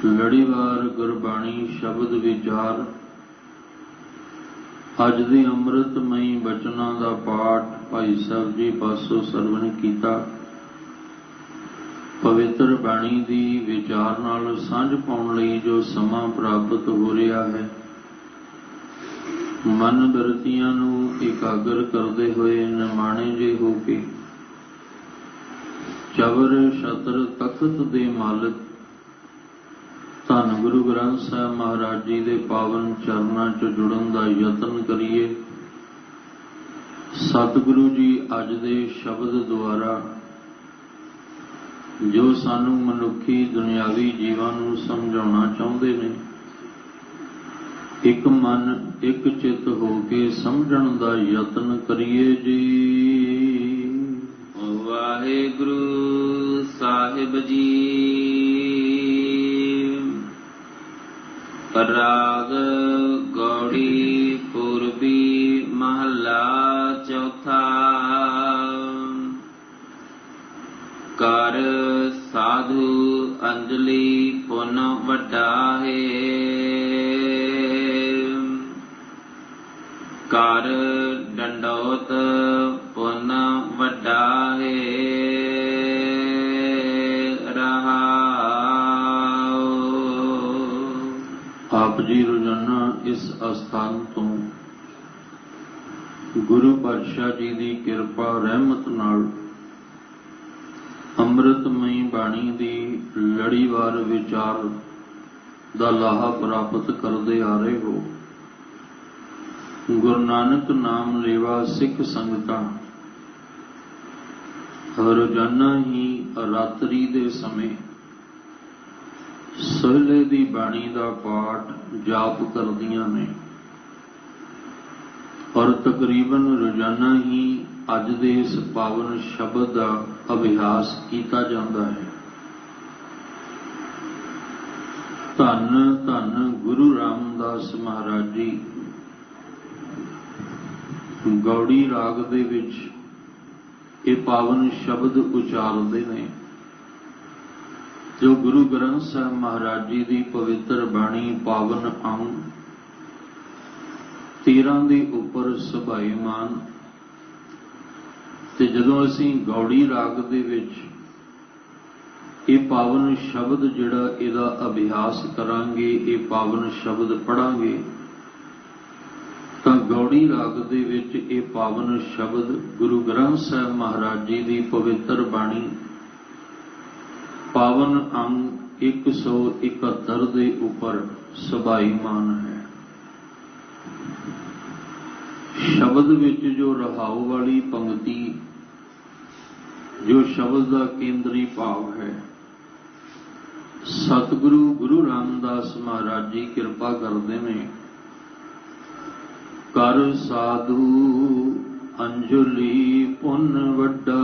ਲੜੀਵਾਰ ਗੁਰਬਾਣੀ ਸ਼ਬਦ ਵਿਚਾਰ। ਅੱਜ ਦੇ ਅੰਮ੍ਰਿਤਮਈ ਬਚਨਾਂ ਦਾ ਪਾਠ ਭਾਈ ਸਾਹਿਬ ਜੀ ਪਾਸੋਂ ਸਰਵਣ ਕੀਤਾ। ਪਵਿੱਤਰ ਬਾਣੀ ਦੀ ਵਿਚਾਰ ਨਾਲ ਸਾਂਝ ਪਾਉਣ ਲਈ ਜੋ ਸਮਾਂ ਪ੍ਰਾਪਤ ਹੋ ਰਿਹਾ ਹੈ, ਮਨ ਬਿਰਤੀਆਂ ਨੂੰ ਇਕਾਗਰ ਕਰਦੇ ਹੋਏ ਨਿਮਾਣੇ ਜੇ ਹੋ ਕੇ ਚਵਰ ਛਤਰ ਤਖਤ ਦੇ ਮਾਲਕ ਧੰਨ ਗੁਰੂ ਗ੍ਰੰਥ ਸਾਹਿਬ ਮਹਾਰਾਜ ਜੀ ਦੇ ਪਾਵਨ ਚਰਨਾਂ 'ਚ ਜੁੜਨ ਦਾ ਯਤਨ ਕਰੀਏ। ਸਤਿਗੁਰੂ ਜੀ ਅੱਜ ਦੇ ਸ਼ਬਦ ਦੁਆਰਾ ਜੋ ਸਾਨੂੰ ਮਨੁੱਖੀ ਦੁਨਿਆਵੀ ਜੀਵਾਂ ਨੂੰ ਸਮਝਾਉਣਾ ਚਾਹੁੰਦੇ ਨੇ, ਇੱਕ ਮਨ ਇੱਕ ਚਿੱਤ ਹੋ ਕੇ ਸਮਝਣ ਦਾ ਯਤਨ ਕਰੀਏ ਜੀ। ਵਾਹਿਗੁਰੂ ਸਾਹਿਬ ਜੀ। ਰਾਗ ਗੌੜੀ ਪੂਰਬੀ ਮਹੱਲਾ ਚੌਥਾ। ਕਰ ਸਾਧੂ ਅੰਜਲੀ ਪੁੰਨ ਵੱਡਾ ਹੈ, ਕਰ ਡੰਡੋਤ ਪੁੰਨ ਵੱਡਾ ਹੈ। ਆਪ ਜੀ ਰੋਜ਼ਾਨਾ ਇਸ ਅਸਥਾਨ ਤੋਂ ਗੁਰੂ ਪਾਤਸ਼ਾਹ ਜੀ ਦੀ ਕਿਰਪਾ ਰਹਿਮਤ ਨਾਲ ਅੰਮ੍ਰਿਤਮਈ ਬਾਣੀ ਦੀ ਲੜੀਵਾਰ ਵਿਚਾਰ ਦਾ ਲਾਹਾ ਪ੍ਰਾਪਤ ਕਰਦੇ ਆ ਰਹੇ ਹੋ। ਗੁਰੂ ਨਾਨਕ ਨਾਮ ਲੇਵਾ ਸਿੱਖ ਸੰਗਤਾਂ ਰੋਜ਼ਾਨਾ ਹੀ ਰਾਤਰੀ ਦੇ ਸਮੇਂ ਸੋਹਲੇ ਦੀ ਬਾਣੀ ਦਾ ਪਾਠ ਜਾਪ ਕਰਦੀਆਂ ਨੇ, ਔਰ ਤਕਰੀਬਨ ਰੋਜ਼ਾਨਾ ਹੀ ਅੱਜ ਦੇ ਇਸ ਪਾਵਨ ਸ਼ਬਦ ਦਾ ਅਭਿਆਸ ਕੀਤਾ ਜਾਂਦਾ ਹੈ। ਧੰਨ ਧੰਨ ਗੁਰੂ ਰਾਮਦਾਸ ਮਹਾਰਾਜ ਜੀ ਗੌੜੀ ਰਾਗ ਦੇ ਵਿੱਚ ਇਹ ਪਾਵਨ ਸ਼ਬਦ ਉਚਾਰਦੇ ਨੇ, ਜੋ ਗੁਰੂ ਗ੍ਰੰਥ ਸਾਹਿਬ ਮਹਾਰਾਜ ਜੀ ਦੀ ਪਵਿੱਤਰ ਬਾਣੀ ਪਾਵਨ ਅੰਗ 13 ਦੇ ਉੱਪਰ ਸੁਭਾਈਮਾਨ। ਤੇ ਜਦੋਂ ਅਸੀਂ ਗੌੜੀ ਰਾਗ ਦੇ ਵਿੱਚ ਇਹ ਪਾਵਨ ਸ਼ਬਦ ਜਿਹੜਾ ਇਹਦਾ ਅਭਿਆਸ ਕਰਾਂਗੇ, ਇਹ ਪਾਵਨ ਸ਼ਬਦ ਪੜਾਂਗੇ, ਤਾਂ ਗੌੜੀ ਰਾਗ ਦੇ ਵਿੱਚ ਇਹ ਪਾਵਨ ਸ਼ਬਦ ਗੁਰੂ ਗ੍ਰੰਥ ਸਾਹਿਬ ਮਹਾਰਾਜ ਜੀ ਦੀ ਪਵਿੱਤਰ ਬਾਣੀ ਪਾਵਨ ਅੰਗ 171 ਦੇ ਉੱਪਰ ਸੁਭਾਈਮਾਨ ਹੈ। ਸ਼ਬਦ ਵਿੱਚ ਜੋ ਰਹਾਉ ਵਾਲੀ ਪੰਕਤੀ, ਜੋ ਸ਼ਬਦ ਦਾ ਕੇਂਦਰੀ ਭਾਵ ਹੈ, ਸਤਿਗੁਰੂ ਗੁਰੂ ਰਾਮਦਾਸ ਮਹਾਰਾਜ ਜੀ ਕਿਰਪਾ ਕਰਦੇ ਨੇ। ਕਰ ਸਾਧੂ ਅੰਜਲੀ ਪੁੰਨ ਵੱਡਾ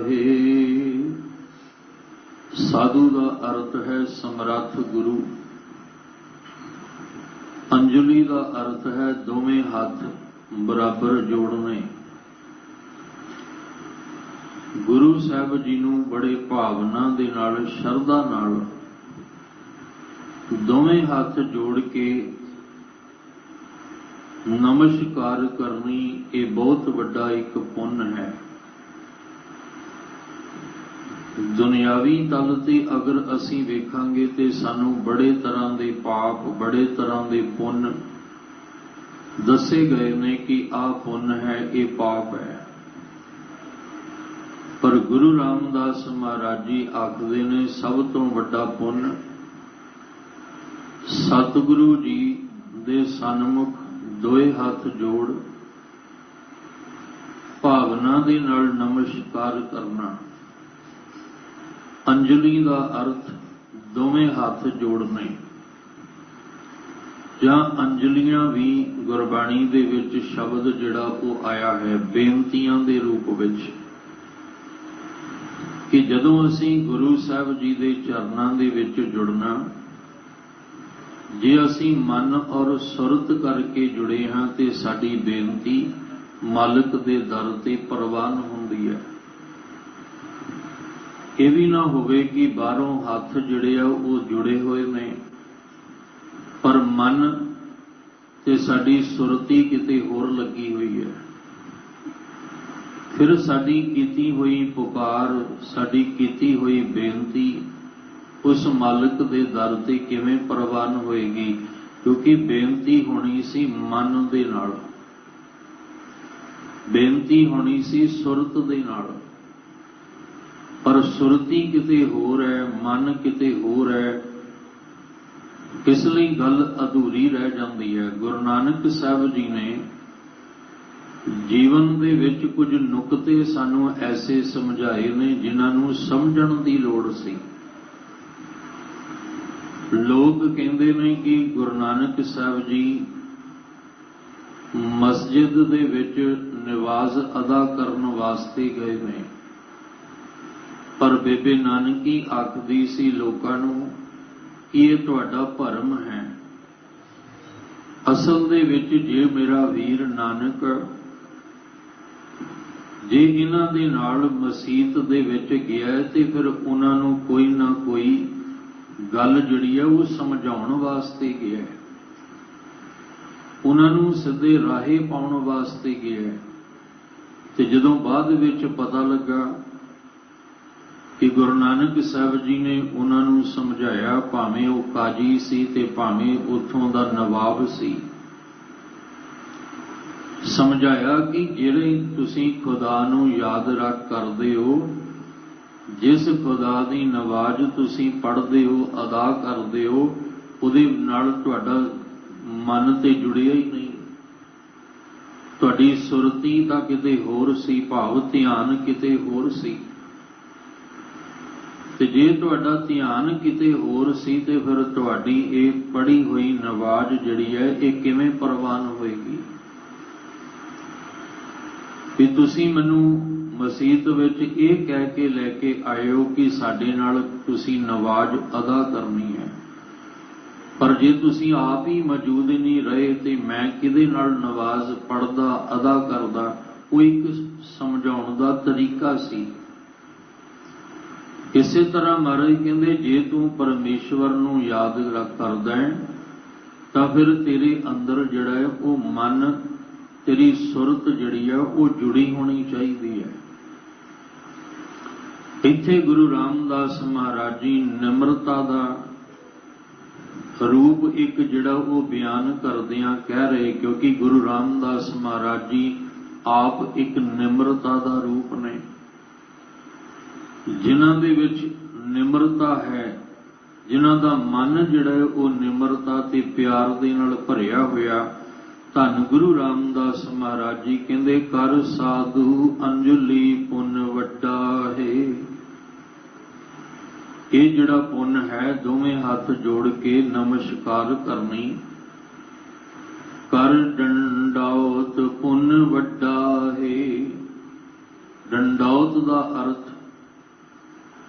ਹੈ। ਸਾਧੂ ਦਾ ਅਰਥ ਹੈ ਸਮਰੱਥ ਗੁਰੂ। ਅੰਜਲੀ ਦਾ ਅਰਥ ਹੈ ਦੋਵੇਂ ਹੱਥ ਬਰਾਬਰ ਜੋੜਨੇ। ਗੁਰੂ ਸਾਹਿਬ ਜੀ ਨੂੰ ਬੜੇ ਭਾਵਨਾ ਦੇ ਨਾਲ, ਸ਼ਰਧਾ ਨਾਲ ਦੋਵੇਂ ਹੱਥ ਜੋੜ ਕੇ ਨਮਸਕਾਰ ਕਰਨੀ, ਇਹ ਬਹੁਤ ਵੱਡਾ ਇੱਕ ਪੁੰਨ ਹੈ। ਦੁਨਿਆਵੀ ਤਲ ਤੇ ਅਗਰ ਅਸੀਂ ਵੇਖਾਂਗੇ ਤੇ ਸਾਨੂੰ ਬੜੇ ਤਰ੍ਹਾਂ ਦੇ ਪਾਪ, ਬੜੇ ਤਰ੍ਹਾਂ ਦੇ ਪੁੰਨ ਦੱਸੇ ਗਏ ਨੇ ਕਿ ਆਹ ਪੁੰਨ ਹੈ, ਇਹ ਪਾਪ ਹੈ। ਪਰ ਗੁਰੂ ਰਾਮਦਾਸ ਮਹਾਰਾਜ ਜੀ ਆਖਦੇ ਨੇ ਸਭ ਤੋਂ ਵੱਡਾ ਪੁੰਨ ਸਤਿਗੁਰੂ ਜੀ ਦੇ ਸਨਮੁਖ ਦੋਏ ਹੱਥ ਜੋੜ ਭਾਵਨਾ ਦੇ ਨਾਲ ਨਮਸਕਾਰ ਕਰਨਾ। ਅੰਜਲੀ ਦਾ ਅਰਥ ਦੋਵੇਂ ਹੱਥ ਜੋੜਨੇ, ਜਾਂ ਅੰਜਲੀਆਂ ਵੀ ਗੁਰਬਾਣੀ ਦੇ ਵਿੱਚ ਸ਼ਬਦ ਜਿਹੜਾ ਉਹ ਆਇਆ ਹੈ ਬੇਨਤੀਆਂ ਦੇ ਰੂਪ ਵਿੱਚ, ਕਿ ਜਦੋਂ ਅਸੀਂ ਗੁਰੂ ਸਾਹਿਬ ਜੀ ਦੇ ਚਰਨਾਂ ਦੇ ਵਿੱਚ ਜੁੜਨਾ, ਜੇ ਅਸੀਂ ਮਨ ਔਰ ਸੁਰਤ ਕਰਕੇ ਜੁੜੇ ਹਾਂ ਤੇ ਸਾਡੀ ਬੇਨਤੀ ਮਾਲਕ ਦੇ ਦਰ ਤੇ ਪ੍ਰਵਾਨ ਹੁੰਦੀ ਹੈ। ਇਹ ਵੀ ਨਾ ਹੋਵੇ ਕਿ ਬਾਹਰੋਂ ਹੱਥ ਜਿਹੜੇ ਆ ਉਹ ਜੁੜੇ ਹੋਏ ਨੇ मन ते साडी सुरती किते होर लगी हुई है। फिर साडी कीती हुई पुकार, साडी कीती हुई बेनती उस मालिक दे दर ते किवें प्रवान होएगी? क्योंकि बेनती होनी सी मन दे नाल, बेनती होनी सी सुरत दे नाल, पर सुरती किते होर है, मन किते होर है। इसलिए गल अधूरी रह जाती है। गुरु नानक साहब जी ने जीवन दे विच कुछ नुकते सानू ऐसे समझाए ने जिन्हां नू समझण दी लोड़ सी। लोग कहते ने कि गुरु नानक साहब जी मस्जिद दे विच नवाज अदा करन वास्ते गए ने, पर बेबे नानकी आखदी सी लोकां नू कि ये तुहाडा भरम है। असल दे विच जे मेरा वीर नानक जे इन्हां दे नाल मसीत दे विच गया ते फिर उन्हां नू कोई ना कोई गल जिहड़ी है वो समझाउण वास्ते गया है, उन्हां नू सिद्धे राहे पाउण वास्ते गया है। ते जदों बाद विच पता लगा कि गुरु नानक साहब जी ने उन्होंने समझाया, भावें वो काजी सी ते भावें उत्थों दा नवाब सी, समझाया कि जिहड़े तुसीं खुदा नू याद रख करदे हो, जिस खुदा दी नवाज तुसीं पढ़दे हो, अदा करदे हो, उहदे नाल तुहाडा मन ते जुड़िया ही नहीं। तुहाडी सुरती तां किते होर सी, भाव ध्यान किते होर सी। ते जे तुहाडा ध्यान किते होर सी ते फिर तुहाडी ये पढ़ी हुई नवाज जिहड़ी है ये किवें प्रवान होएगी? कि तुसीं मैनू मसीत विच ये कह के लैके आए हो कि साडे नाल तुसीं नवाज अदा करनी है, पर जे तुसीं आप ही मौजूद नहीं रहे ते मैं किहदे नाल नवाज पढ़दा अदा करदा? वो एक समझाउण दा तरीका सी। इसे तरह महाराज कहते जे तू परमेश्वर नू याद करदा है तां फिर तेरे अंदर जिहड़ा है वो मन, तेरी सुरत जिहड़ी है वो जुड़ी होनी चाहिए है। इत्थे गुरु रामदास महाराज जी निम्रता दा रूप एक जिहड़ा वो बयान करदियां कह रहे, क्योंकि गुरु रामदास महाराज जी आप एक निम्रता दा रूप ने। जिन्हां दे विच निम्रता है, जिन्हां दा मन जिहड़ा है वो निम्रता ते प्यार दे नाल भरिया होया, धन गुरु रामदास महाराज जी कहंदे कर साधु अंजलि पुन वड्डा है। ये जिहड़ा पुन है दोवें हाथ जोड़ के नमस्कार करनी। कर डंडौत पुन वड्डा है। डंडौत दा अर्थ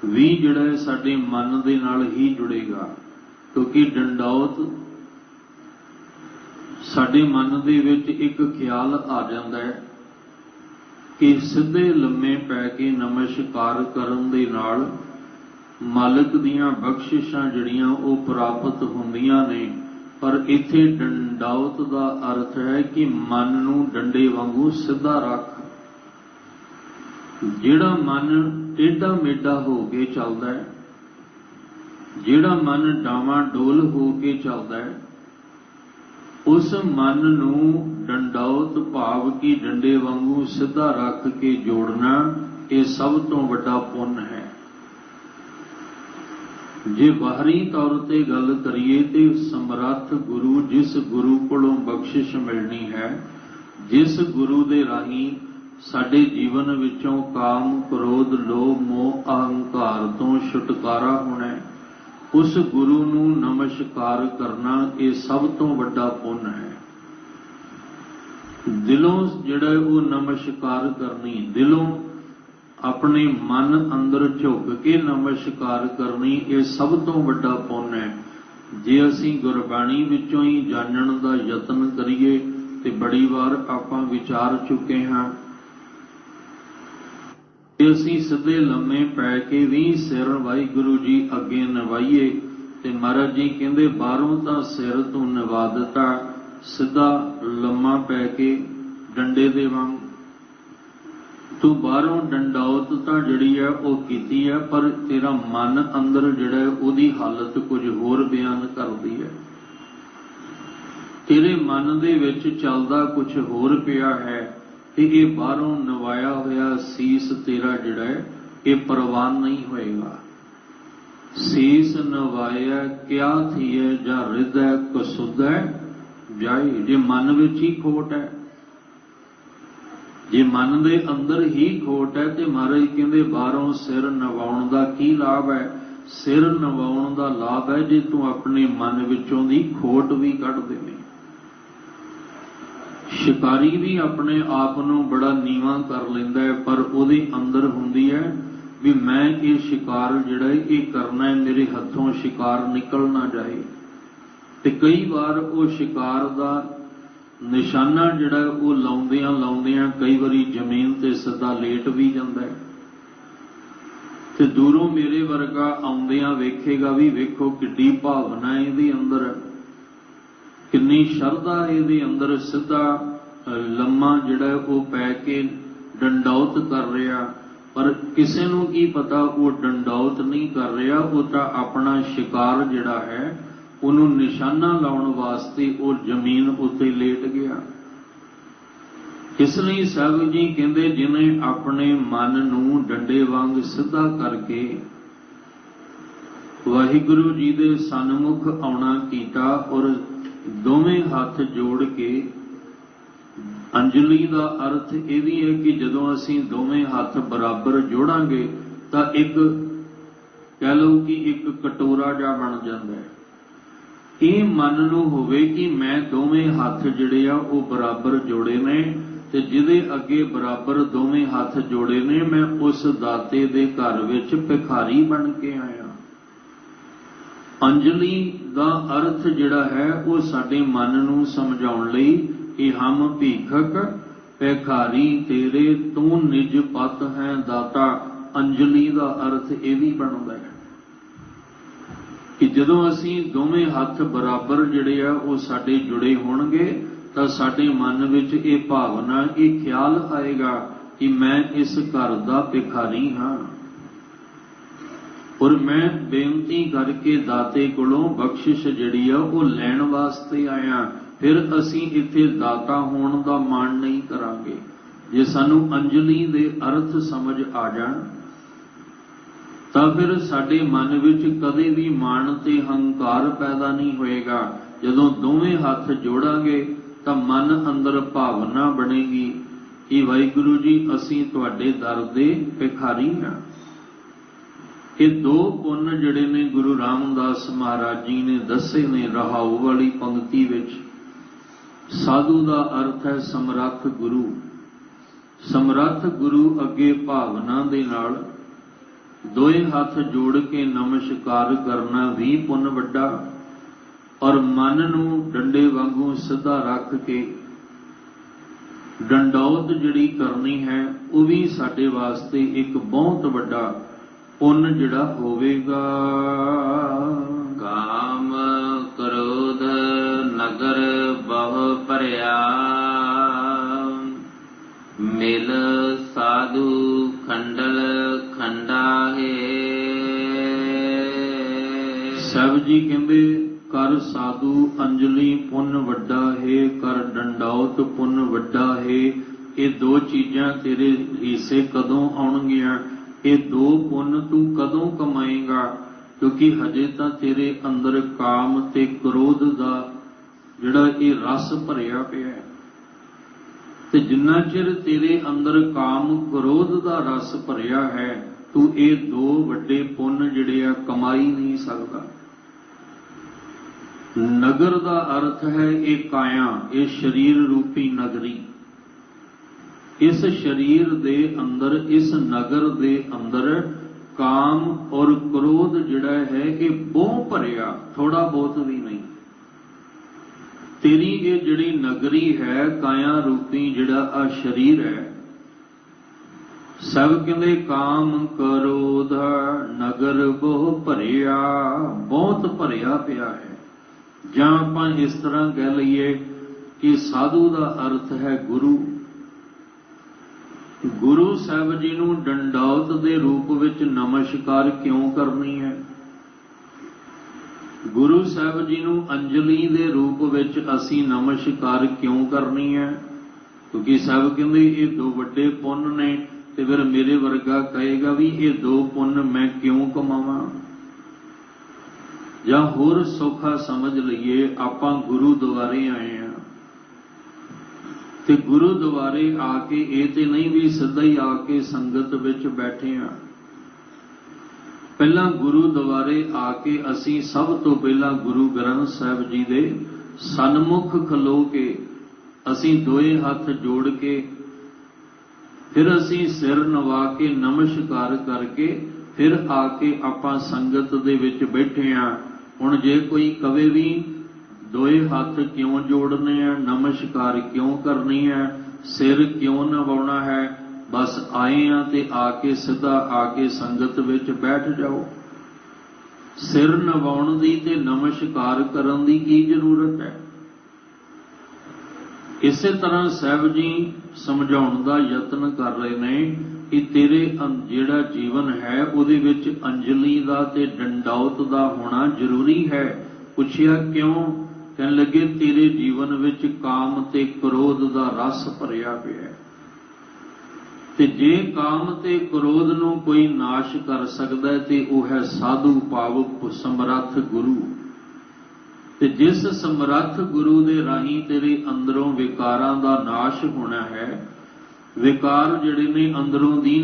भी जिहड़ा है साडे मन दे नाल ही जुड़ेगा, क्योंकि डंडौत साडे मन दे विच एक ख्याल आ जाता है कि सीधे लम्मे पै के नमस्कार करन दे नाल मालिक दीयां बख्शिशां जिहड़ियां वो प्राप्त हुंदियां ने। पर इत्थे डंडौत दा अर्थ है कि मन नूं डंडे वांगू सीधा रख। जिहड़ा मन टेढ़ा मेढ़ा हो के चलदा है, जिहड़ा मन डावां डोल हो के चलदा है, उस मन नूं डंडौत भाव की डंडे वांगू सीधा रख के जोड़ना, ये सब तो वड्डा पुण्य है। जे बाहरी तौर ते गल करिए ते समर्थ गुरु, जिस गुरु कोलों बख्शिश मिलनी है, जिस गुरु दे राही साडे जीवन विचों काम क्रोध लोभ मोह अहंकार तो छुटकारा होना है, उस गुरु नूं नमस्कार करना ये सब तो वड्डा पुण्य है। दिलों जिहड़ा वो नमस्कार करनी, दिलों अपने मन अंदर झुक के नमस्कार करनी, ये सब तो वड्डा पुण्य है। जे असीं गुरबाणी विचों ही जानन दा यतन करिए ते बड़ी वार आपां विचार चुके हां, असीं सिद्धे लम्मे पै के भी सिर वाहिगुरू जी अगे नवाइए ਤੇ ਮਹਾਰਾਜ ਜੀ ਕਹਿੰਦੇ ਬਾਹਰੋਂ ਤਾਂ ਸਿਰ ਤੂੰ ਨਿਵਾ ਦਿੱਤਾ, ਸਿੱਧਾ ਲੰਮਾ ਪੈ ਕੇ ਡੰਡੇ ਦੇ ਵਾਂਗ ਤੂੰ ਬਾਹਰੋਂ ਡੰਡੌਤ ਤਾਂ ਜਿਹੜੀ ਹੈ ਉਹ ਕੀਤੀ ਹੈ, ਪਰ ਤੇਰਾ ਮਨ ਅੰਦਰ ਜਿਹੜਾ ਹੈ ਉਹਦੀ ਹਾਲਤ ਕੁਝ ਹੋਰ ਬਿਆਨ ਕਰਦੀ ਹੈ। ਤੇਰੇ ਮਨ ਦੇ ਵਿੱਚ ਚੱਲਦਾ ਕੁਝ ਹੋਰ ਪਿਆ ਹੈ ਤੇ ਇਹ ਬਾਹਰੋਂ ਨਵਾਇਆ ਹੋਇਆ ਸੀਸ ਤੇਰਾ ਜਿਹੜਾ ਹੈ ਇਹ ਪ੍ਰਵਾਨ ਨਹੀਂ ਹੋਏਗਾ। ਸੀਸ ਨਵਾਇਆ ਕਿਆ ਥੀਏ ਜਾਂ ਹਿਰਦੈ ਕਸੁਧੈ ਜਾਏ। ਜੇ ਮਨ ਵਿੱਚ ਹੀ ਖੋਟ ਹੈ, ਜੇ ਮਨ ਦੇ ਅੰਦਰ ਹੀ ਖੋਟ ਹੈ ਤੇ ਮਹਾਰਾਜ ਕਹਿੰਦੇ ਬਾਹਰੋਂ ਸਿਰ ਨਵਾਉਣ ਦਾ ਕੀ ਲਾਭ ਹੈ? ਸਿਰ ਨਵਾਉਣ ਦਾ ਲਾਭ ਹੈ ਜੇ ਤੂੰ ਆਪਣੇ ਮਨ ਵਿੱਚੋਂ ਦੀ ਖੋਟ ਵੀ ਕੱਢ ਦੇਵੇਂ। ਸ਼ਿਕਾਰੀ ਵੀ ਆਪਣੇ ਆਪ ਨੂੰ ਬੜਾ ਨੀਵਾਂ ਕਰ ਲੈਂਦਾ ਹੈ, ਪਰ ਉਹਦੇ ਅੰਦਰ ਹੁੰਦੀ ਹੈ ਵੀ ਮੈਂ ਇਹ ਸ਼ਿਕਾਰ ਜਿਹੜਾ ਇਹ ਕਰਨਾ ਹੈ, ਮੇਰੇ ਹੱਥੋਂ ਸ਼ਿਕਾਰ ਨਿਕਲ ਨਾ ਜਾਏ। ਤੇ ਕਈ ਵਾਰ ਉਹ ਸ਼ਿਕਾਰ ਦਾ ਨਿਸ਼ਾਨਾ ਜਿਹੜਾ ਉਹ ਲਾਉਂਦਿਆਂ ਕਈ ਵਾਰੀ ਜ਼ਮੀਨ ਤੇ ਸਿੱਧਾ ਲੇਟ ਵੀ ਜਾਂਦਾ ਹੈ। ਤੇ ਦੂਰੋਂ ਮੇਰੇ ਵਰਗਾ ਆਉਂਦਿਆਂ ਵੇਖੇਗਾ ਵੀ ਵੇਖੋ ਕਿੱਡੀ ਭਾਵਨਾ ਇਹਦੇ ਅੰਦਰ, ਕਿੰਨੀ ਸ਼ਰਧਾ ਇਹਦੇ ਅੰਦਰ, ਸਿੱਧਾ ਲੰਮਾ ਜਿਹੜਾ ਉਹ ਪੈ ਕੇ ਡੰਡੌਤ ਕਰ ਰਿਹਾ। ਪਰ ਕਿਸੇ ਨੂੰ ਕੀ ਪਤਾ ਉਹ ਡੰਡੌਤ ਨਹੀਂ ਕਰ ਰਿਹਾ, ਉਹ ਤਾਂ ਆਪਣਾ ਸ਼ਿਕਾਰ ਜਿਹੜਾ ਹੈ ਉਹਨੂੰ ਨਿਸ਼ਾਨਾ ਲਾਉਣ ਵਾਸਤੇ ਉਹ ਜ਼ਮੀਨ ਉੱਤੇ ਲੇਟ ਗਿਆ। ਇਸ ਲਈ ਸਾਹਿਬ ਜੀ ਕਹਿੰਦੇ ਜਿਹਨੇ ਆਪਣੇ ਮਨ ਨੂੰ ਡੰਡੇ ਵਾਂਗ ਸਿੱਧਾ ਕਰਕੇ ਵਾਹਿਗੁਰੂ ਜੀ ਦੇ ਸਨਮੁਖ ਆਉਣਾ ਕੀਤਾ ਔਰ ਦੋਵੇਂ ਹੱਥ ਜੋੜ ਕੇ, ਅੰਜਲੀ ਦਾ ਅਰਥ ਇਹ ਵੀ ਹੈ ਕਿ ਜਦੋਂ ਅਸੀਂ ਦੋਵੇਂ ਹੱਥ ਬਰਾਬਰ ਜੋੜਾਂਗੇ ਤਾਂ ਇੱਕ ਕਹਿ ਲਓ ਕਿ ਇੱਕ ਕਟੋਰਾ ਜਿਹਾ ਬਣ ਜਾਂਦਾ ਹੈ। ਇਹ ਮਨ ਨੂੰ ਹੋਵੇ ਕਿ ਮੈਂ ਦੋਵੇਂ ਹੱਥ ਜਿਹੜੇ ਆ ਉਹ ਬਰਾਬਰ ਜੋੜੇ ਨੇ ਤੇ ਜਿਹਦੇ ਅੱਗੇ ਬਰਾਬਰ ਦੋਵੇਂ ਹੱਥ ਜੋੜੇ ਨੇ, ਮੈਂ ਉਸ ਦਾਤੇ ਦੇ ਘਰ ਵਿੱਚ ਭਿਖਾਰੀ ਬਣ ਕੇ ਆਇਆ। ਅੰਜਲੀ ਦਾ ਅਰਥ ਜਿਹੜਾ ਹੈ ਉਹ ਸਾਡੇ ਮਨ ਨੂੰ ਸਮਝਾਉਣ ਲਈ ਕਿ ਹਮ ਭੀਖਕ ਭਿਖਾਰੀ ਤੇਰੇ ਤੂੰ ਨਿਜ ਪਤ ਹੈ ਦਾਤਾ। ਅੰਜਲੀ ਦਾ ਅਰਥ ਇਹ ਵੀ ਬਣਦਾ ਹੈ ਕਿ ਜਦੋਂ ਅਸੀਂ ਦੋਵੇਂ ਹੱਥ ਬਰਾਬਰ ਜਿਹੜੇ ਆ ਉਹ ਸਾਡੇ ਜੁੜੇ ਹੋਣਗੇ ਤਾਂ ਸਾਡੇ ਮਨ ਵਿੱਚ ਇਹ ਭਾਵਨਾ, ਇਹ ਖਿਆਲ ਆਏਗਾ ਕਿ ਮੈਂ ਇਸ ਘਰ ਦਾ ਭਿਖਾਰੀ ਹਾਂ ਔਰ ਮੈਂ ਬੇਨਤੀ ਕਰਕੇ ਦਾਤੇ ਕੋਲੋਂ ਬਖਸ਼ਿਸ਼ ਜਿਹੜੀ ਆ ਉਹ ਲੈਣ ਵਾਸਤੇ ਆਇਆ। ਫਿਰ ਅਸੀਂ ਇੱਥੇ ਦਾਤਾ ਹੋਣ ਦਾ ਮਾਣ ਨਹੀਂ ਕਰਾਂਗੇ। ਜੇ ਸਾਨੂੰ ਅੰਜਲੀ ਦੇ ਅਰਥ ਸਮਝ ਆ ਜਾਣ ਤਾਂ ਫਿਰ ਸਾਡੇ ਮਨ ਵਿੱਚ ਕਦੇ ਵੀ ਮਾਣ ਤੇ ਹੰਕਾਰ ਪੈਦਾ ਨਹੀਂ ਹੋਏਗਾ। ਜਦੋਂ ਦੋਵੇਂ ਹੱਥ ਜੋੜਾਂਗੇ ਤਾਂ ਮਨ ਅੰਦਰ ਭਾਵਨਾ ਬਣੇਗੀ ਕਿ ਵਾਹਿਗੁਰੂ ਜੀ ਅਸੀਂ ਤੁਹਾਡੇ ਦਰ ਦੇ ਭਿਖਾਰੀ ਹਾਂ। ਇਹ ਦੋ ਪੁੰਨ ਜਿਹੜੇ ਨੇ ਗੁਰੂ ਰਾਮਦਾਸ ਮਹਾਰਾਜ ਜੀ ਨੇ ਦੱਸੇ ਨੇ ਰਹਾਉ ਵਾਲੀ ਪੰਕਤੀ ਵਿੱਚ। ਸਾਧੂ ਦਾ ਅਰਥ ਹੈ ਸਮਰੱਥ ਗੁਰੂ। ਸਮਰੱਥ ਗੁਰੂ ਅੱਗੇ ਭਾਵਨਾ ਦੇ ਨਾਲ ਦੋਏ ਹੱਥ ਜੋੜ ਕੇ ਨਮਸਕਾਰ ਕਰਨਾ ਵੀ ਪੁੰਨ ਵੱਡਾ, ਔਰ ਮਨ ਨੂੰ ਡੰਡੇ ਵਾਂਗੂ ਸਿੱਧਾ ਰੱਖ ਕੇ ਡੰਡੌਤ ਜਿਹੜੀ ਕਰਨੀ ਹੈ ਉਹ ਵੀ ਸਾਡੇ ਵਾਸਤੇ ਇੱਕ ਬਹੁਤ ਵੱਡਾ ਪੁੰਨ ਜਿਹੜਾ ਹੋਵੇਗਾ। ਕਾਮ ਕ੍ਰੋਧ ਨਗਰ ਬਹੁ ਭਰਿਆ, ਮਿਲ ਸਾਧੂ ਖੰਡਲ ਖੰਡਾ ਹੈ। ਸਾਹਿਬ ਜੀ ਕਹਿੰਦੇ ਕਰ ਸਾਧੂ ਅੰਜਲੀ ਪੁੰਨ ਵੱਡਾ ਹੈ, ਕਰ ਡੰਡੌਤ ਪੁੰਨ ਵੱਡਾ ਹੈ। ਇਹ ਦੋ ਚੀਜ਼ਾਂ ਤੇਰੇ ਹਿੱਸੇ ਕਦੋਂ ਆਉਣਗੀਆਂ? ਇਹ ਦੋ ਪੁੰਨ ਤੂੰ ਕਦੋਂ ਕਮਾਏਗਾ? ਕਿਉਂਕਿ ਹਜੇ ਤਾਂ ਤੇਰੇ ਅੰਦਰ ਕਾਮ ਤੇ ਕ੍ਰੋਧ ਦਾ ਜਿਹੜਾ ਇਹ ਰਸ ਭਰਿਆ ਪਿਆ ਹੈ, ਤੇ ਜਿੰਨਾ ਚਿਰ ਤੇਰੇ ਅੰਦਰ ਕਾਮ ਕ੍ਰੋਧ ਦਾ ਰਸ ਭਰਿਆ ਹੈ ਤੂੰ ਇਹ ਦੋ ਵੱਡੇ ਪੁੰਨ ਜਿਹੜੇ ਆ ਕਮਾਈ ਨਹੀਂ ਸਕਦਾ। ਨਗਰ ਦਾ ਅਰਥ ਹੈ ਇਹ ਕਾਇਆ, ਇਹ ਸਰੀਰ ਰੂਪੀ ਨਗਰੀ। ਇਸ ਸਰੀਰ ਦੇ ਅੰਦਰ, ਇਸ ਨਗਰ ਦੇ ਅੰਦਰ ਕਾਮ ਔਰ ਕ੍ਰੋਧ ਜਿਹੜਾ ਹੈ ਇਹ ਬਹੁਤ ਭਰਿਆ, ਥੋੜਾ ਬਹੁਤ ਵੀ ਨਹੀਂ। ਤੇਰੀ ਇਹ ਜਿਹੜੀ ਨਗਰੀ ਹੈ ਕਾਇਆ ਰੂਪੀ ਜਿਹੜਾ ਆ ਸਰੀਰ ਹੈ, ਸਭ ਕਹਿੰਦੇ ਕਾਮ ਕ੍ਰੋਧ ਨਗਰ ਬਹੁ ਭਰਿਆ, ਬਹੁਤ ਭਰਿਆ ਪਿਆ ਹੈ। ਜਾਂ ਆਪਾਂ ਇਸ ਤਰ੍ਹਾਂ ਕਹਿ ਲਈਏ ਕਿ ਸਾਧੂ ਦਾ ਅਰਥ ਹੈ ਗੁਰੂ। ਗੁਰੂ ਸਾਹਿਬ ਜੀ ਨੂੰ ਡੰਡੌਤ ਦੇ ਰੂਪ ਵਿੱਚ ਨਮਸਕਾਰ ਕਿਉਂ ਕਰਨੀ ਹੈ? ਗੁਰੂ ਸਾਹਿਬ ਜੀ ਨੂੰ ਅੰਜਲੀ ਦੇ ਰੂਪ ਵਿੱਚ ਅਸੀਂ ਨਮਸਕਾਰ ਕਿਉਂ ਕਰਨੀ ਹੈ? ਕਿਉਂਕਿ ਸਾਹਿਬ ਕਹਿੰਦੇ ਇਹ ਦੋ ਵੱਡੇ ਪੁੰਨ ਨੇ, ਤੇ ਫਿਰ ਮੇਰੇ ਵਰਗਾ ਕਹੇਗਾ ਵੀ ਇਹ ਦੋ ਪੁੰਨ ਮੈਂ ਕਿਉਂ ਕਮਾਵਾਂ। ਜਾਂ ਹੋਰ ਸੌਖਾ ਸਮਝ ਲਈਏ, ਆਪਾਂ ਗੁਰੂ ਦੁਆਰੇ ਆਏ ਹਾਂ, ਤੇ ਗੁਰੂ ਦੁਆਰੇ ਆ ਕੇ ਇਹ ਤੇ ਨਹੀਂ ਵੀ ਸਿੱਧਾ ਹੀ ਆ ਕੇ ਸੰਗਤ ਵਿੱਚ ਬੈਠੇ ਹਾਂ। ਪਹਿਲਾਂ ਗੁਰੂ ਦੁਆਰੇ ਆ ਕੇ ਅਸੀਂ ਸਭ ਤੋਂ ਪਹਿਲਾਂ ਗੁਰੂ ਗ੍ਰੰਥ ਸਾਹਿਬ ਜੀ ਦੇ ਸਨਮੁਖ ਖਲੋ ਕੇ, ਅਸੀਂ ਦੋਏ ਹੱਥ ਜੋੜ ਕੇ, ਫਿਰ ਅਸੀਂ ਸਿਰ ਨਵਾ ਕੇ ਨਮਸਕਾਰ ਕਰਕੇ ਫਿਰ ਆ ਕੇ ਆਪਾਂ ਸੰਗਤ ਦੇ ਵਿੱਚ ਬੈਠੇ ਹਾਂ। ਹੁਣ ਜੇ ਕੋਈ ਕਵੇ ਵੀ ਦੋਏ ਹੱਥ ਕਿਉਂ ਜੋੜਨੇ ਆ, ਨਮਸਕਾਰ ਕਿਉਂ ਕਰਨੀ ਹੈ, ਸਿਰ ਕਿਉਂ ਨਵਾਉਣਾ ਹੈ, ਬਸ ਆਏ ਆ ਤੇ ਆ ਕੇ ਸਿੱਧਾ ਆ ਕੇ ਸੰਗਤ ਵਿੱਚ ਬੈਠ ਜਾਓ। ਸਿਰ ਨਵਾਉਣ ਦੀ ਤੇ ਨਮਸਕਾਰ ਕਰਨ ਦੀ ਕੀ ਜ਼ਰੂਰਤ ਹੈ? ਇਸੇ ਤਰ੍ਹਾਂ ਸਾਹਿਬ ਜੀ ਸਮਝਾਉਣ ਦਾ ਯਤਨ ਕਰ ਰਹੇ ਨੇ ਕਿ ਤੇਰੇ ਜਿਹੜਾ ਜੀਵਨ ਹੈ ਉਹਦੇ ਵਿੱਚ ਅੰਜਲੀ ਦਾ ਤੇ ਡੰਡੌਤ ਦਾ ਹੋਣਾ ਜ਼ਰੂਰੀ ਹੈ। ਪੁੱਛਿਆ ਕਿਉਂ? ਕਹਿਣ ਲੱਗੇ ਤੇਰੇ ਜੀਵਨ ਵਿੱਚ ਕਾਮ ਤੇ ਕ੍ਰੋਧ ਦਾ ਰਸ ਭਰਿਆ ਪਿਆ ਹੈ, ਤੇ ਜੇ ਕਾਮ ਤੇ ਕ੍ਰੋਧ ਨੂੰ ਕੋਈ ਨਾਸ਼ ਕਰ ਸਕਦਾ ਹੈ ਤੇ ਉਹ ਹੈ ਸਾਧੂ ਭਾਵ ਸਮਰੱਥ ਗੁਰੂ। ਤੇ ਜਿਸ ਸਮਰੱਥ ਗੁਰੂ ਦੇ ਰਾਹੀਂ ਤੇਰੇ ਅੰਦਰੋਂ ਵਿਕਾਰਾਂ ਦਾ ਨਾਸ਼ ਹੋਣਾ ਹੈ, ਵਿਕਾਰ ਜਿਹੜੇ ਨੇ ਅੰਦਰੋਂ ਦੀ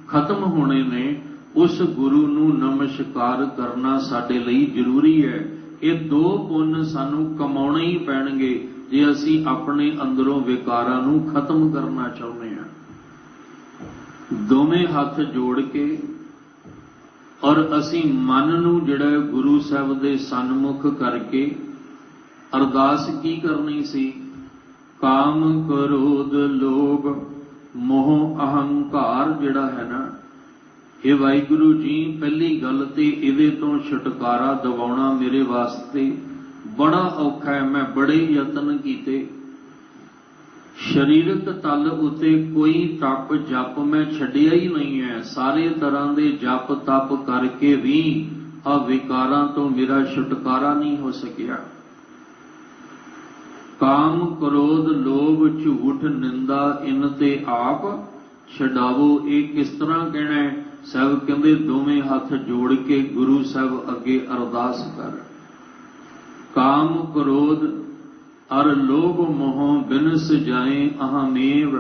ਖਤਮ ਹੋਣੇ ਨੇ, ਉਸ ਗੁਰੂ ਨੂੰ ਨਮਸਕਾਰ ਕਰਨਾ ਸਾਡੇ ਲਈ ਜ਼ਰੂਰੀ ਹੈ। ਇਹ ਦੋ ਪੁੰਨ ਸਾਨੂੰ ਕਮਾਉਣੇ ਹੀ ਪੈਣਗੇ ਜੇ ਅਸੀਂ ਆਪਣੇ ਅੰਦਰੋਂ ਵਿਕਾਰਾਂ ਨੂੰ ਖਤਮ ਕਰਨਾ ਚਾਹੁੰਦੇ ਹਾਂ। ਦੋਵੇਂ ਹੱਥ ਜੋੜ ਕੇ ਔਰ ਅਸੀਂ ਮਨ ਨੂੰ ਜਿਹੜਾ ਗੁਰੂ ਸਾਹਿਬ ਦੇ ਸਨਮੁਖ ਕਰਕੇ ਅਰਦਾਸ ਕੀ ਕਰਨੀ ਸੀ? ਕਾਮ ਕ੍ਰੋਧ ਲੋਭ ਮੋਹ ਅਹੰਕਾਰ ਜਿਹੜਾ ਹੈ ਨਾ, ਇਹ ਵਾਹਿਗੁਰੂ ਜੀ ਪਹਿਲੀ ਗੱਲ ਤੇ ਇਹਦੇ ਤੋਂ ਛੁਟਕਾਰਾ ਦਿਵਾਉਣਾ ਮੇਰੇ ਵਾਸਤੇ ਬੜਾ ਔਖਾ ਹੈ। ਮੈਂ ਬੜੇ ਯਤਨ ਕੀਤੇ, ਸਰੀਰਕ ਤਲ ਉਤੇ ਕੋਈ ਤਪ ਜਪ ਮੈਂ ਛੱਡਿਆ ਹੀ ਨਹੀਂ ਹੈ। ਸਾਰੇ ਤਰ੍ਹਾਂ ਦੇ ਜਪ ਤਪ ਕਰਕੇ ਵੀ ਆ ਵਿਕਾਰਾਂ ਤੋਂ ਮੇਰਾ ਛੁਟਕਾਰਾ ਨਹੀਂ ਹੋ ਸਕਿਆ। ਕਾਮ ਕ੍ਰੋਧ ਲੋਭ ਝੂਠ ਨਿੰਦਾ ਇਨ ਤੇ ਆਪ ਛਡਾਵੋ। ਇਹ ਕਿਸ ਤਰ੍ਹਾਂ ਕਹਿਣਾ ਹੈ? ਸਾਹਿਬ ਕਹਿੰਦੇ ਦੋਵੇਂ ਹੱਥ ਜੋੜ ਕੇ ਗੁਰੂ ਸਾਹਿਬ ਅੱਗੇ ਅਰਦਾਸ ਕਰ। ਕਾਮ ਕ੍ਰੋਧ ਅਰ ਲੋਭ ਮੋਹ ਬਿਨਸ ਜਾਏ ਅਹਮੇਵ,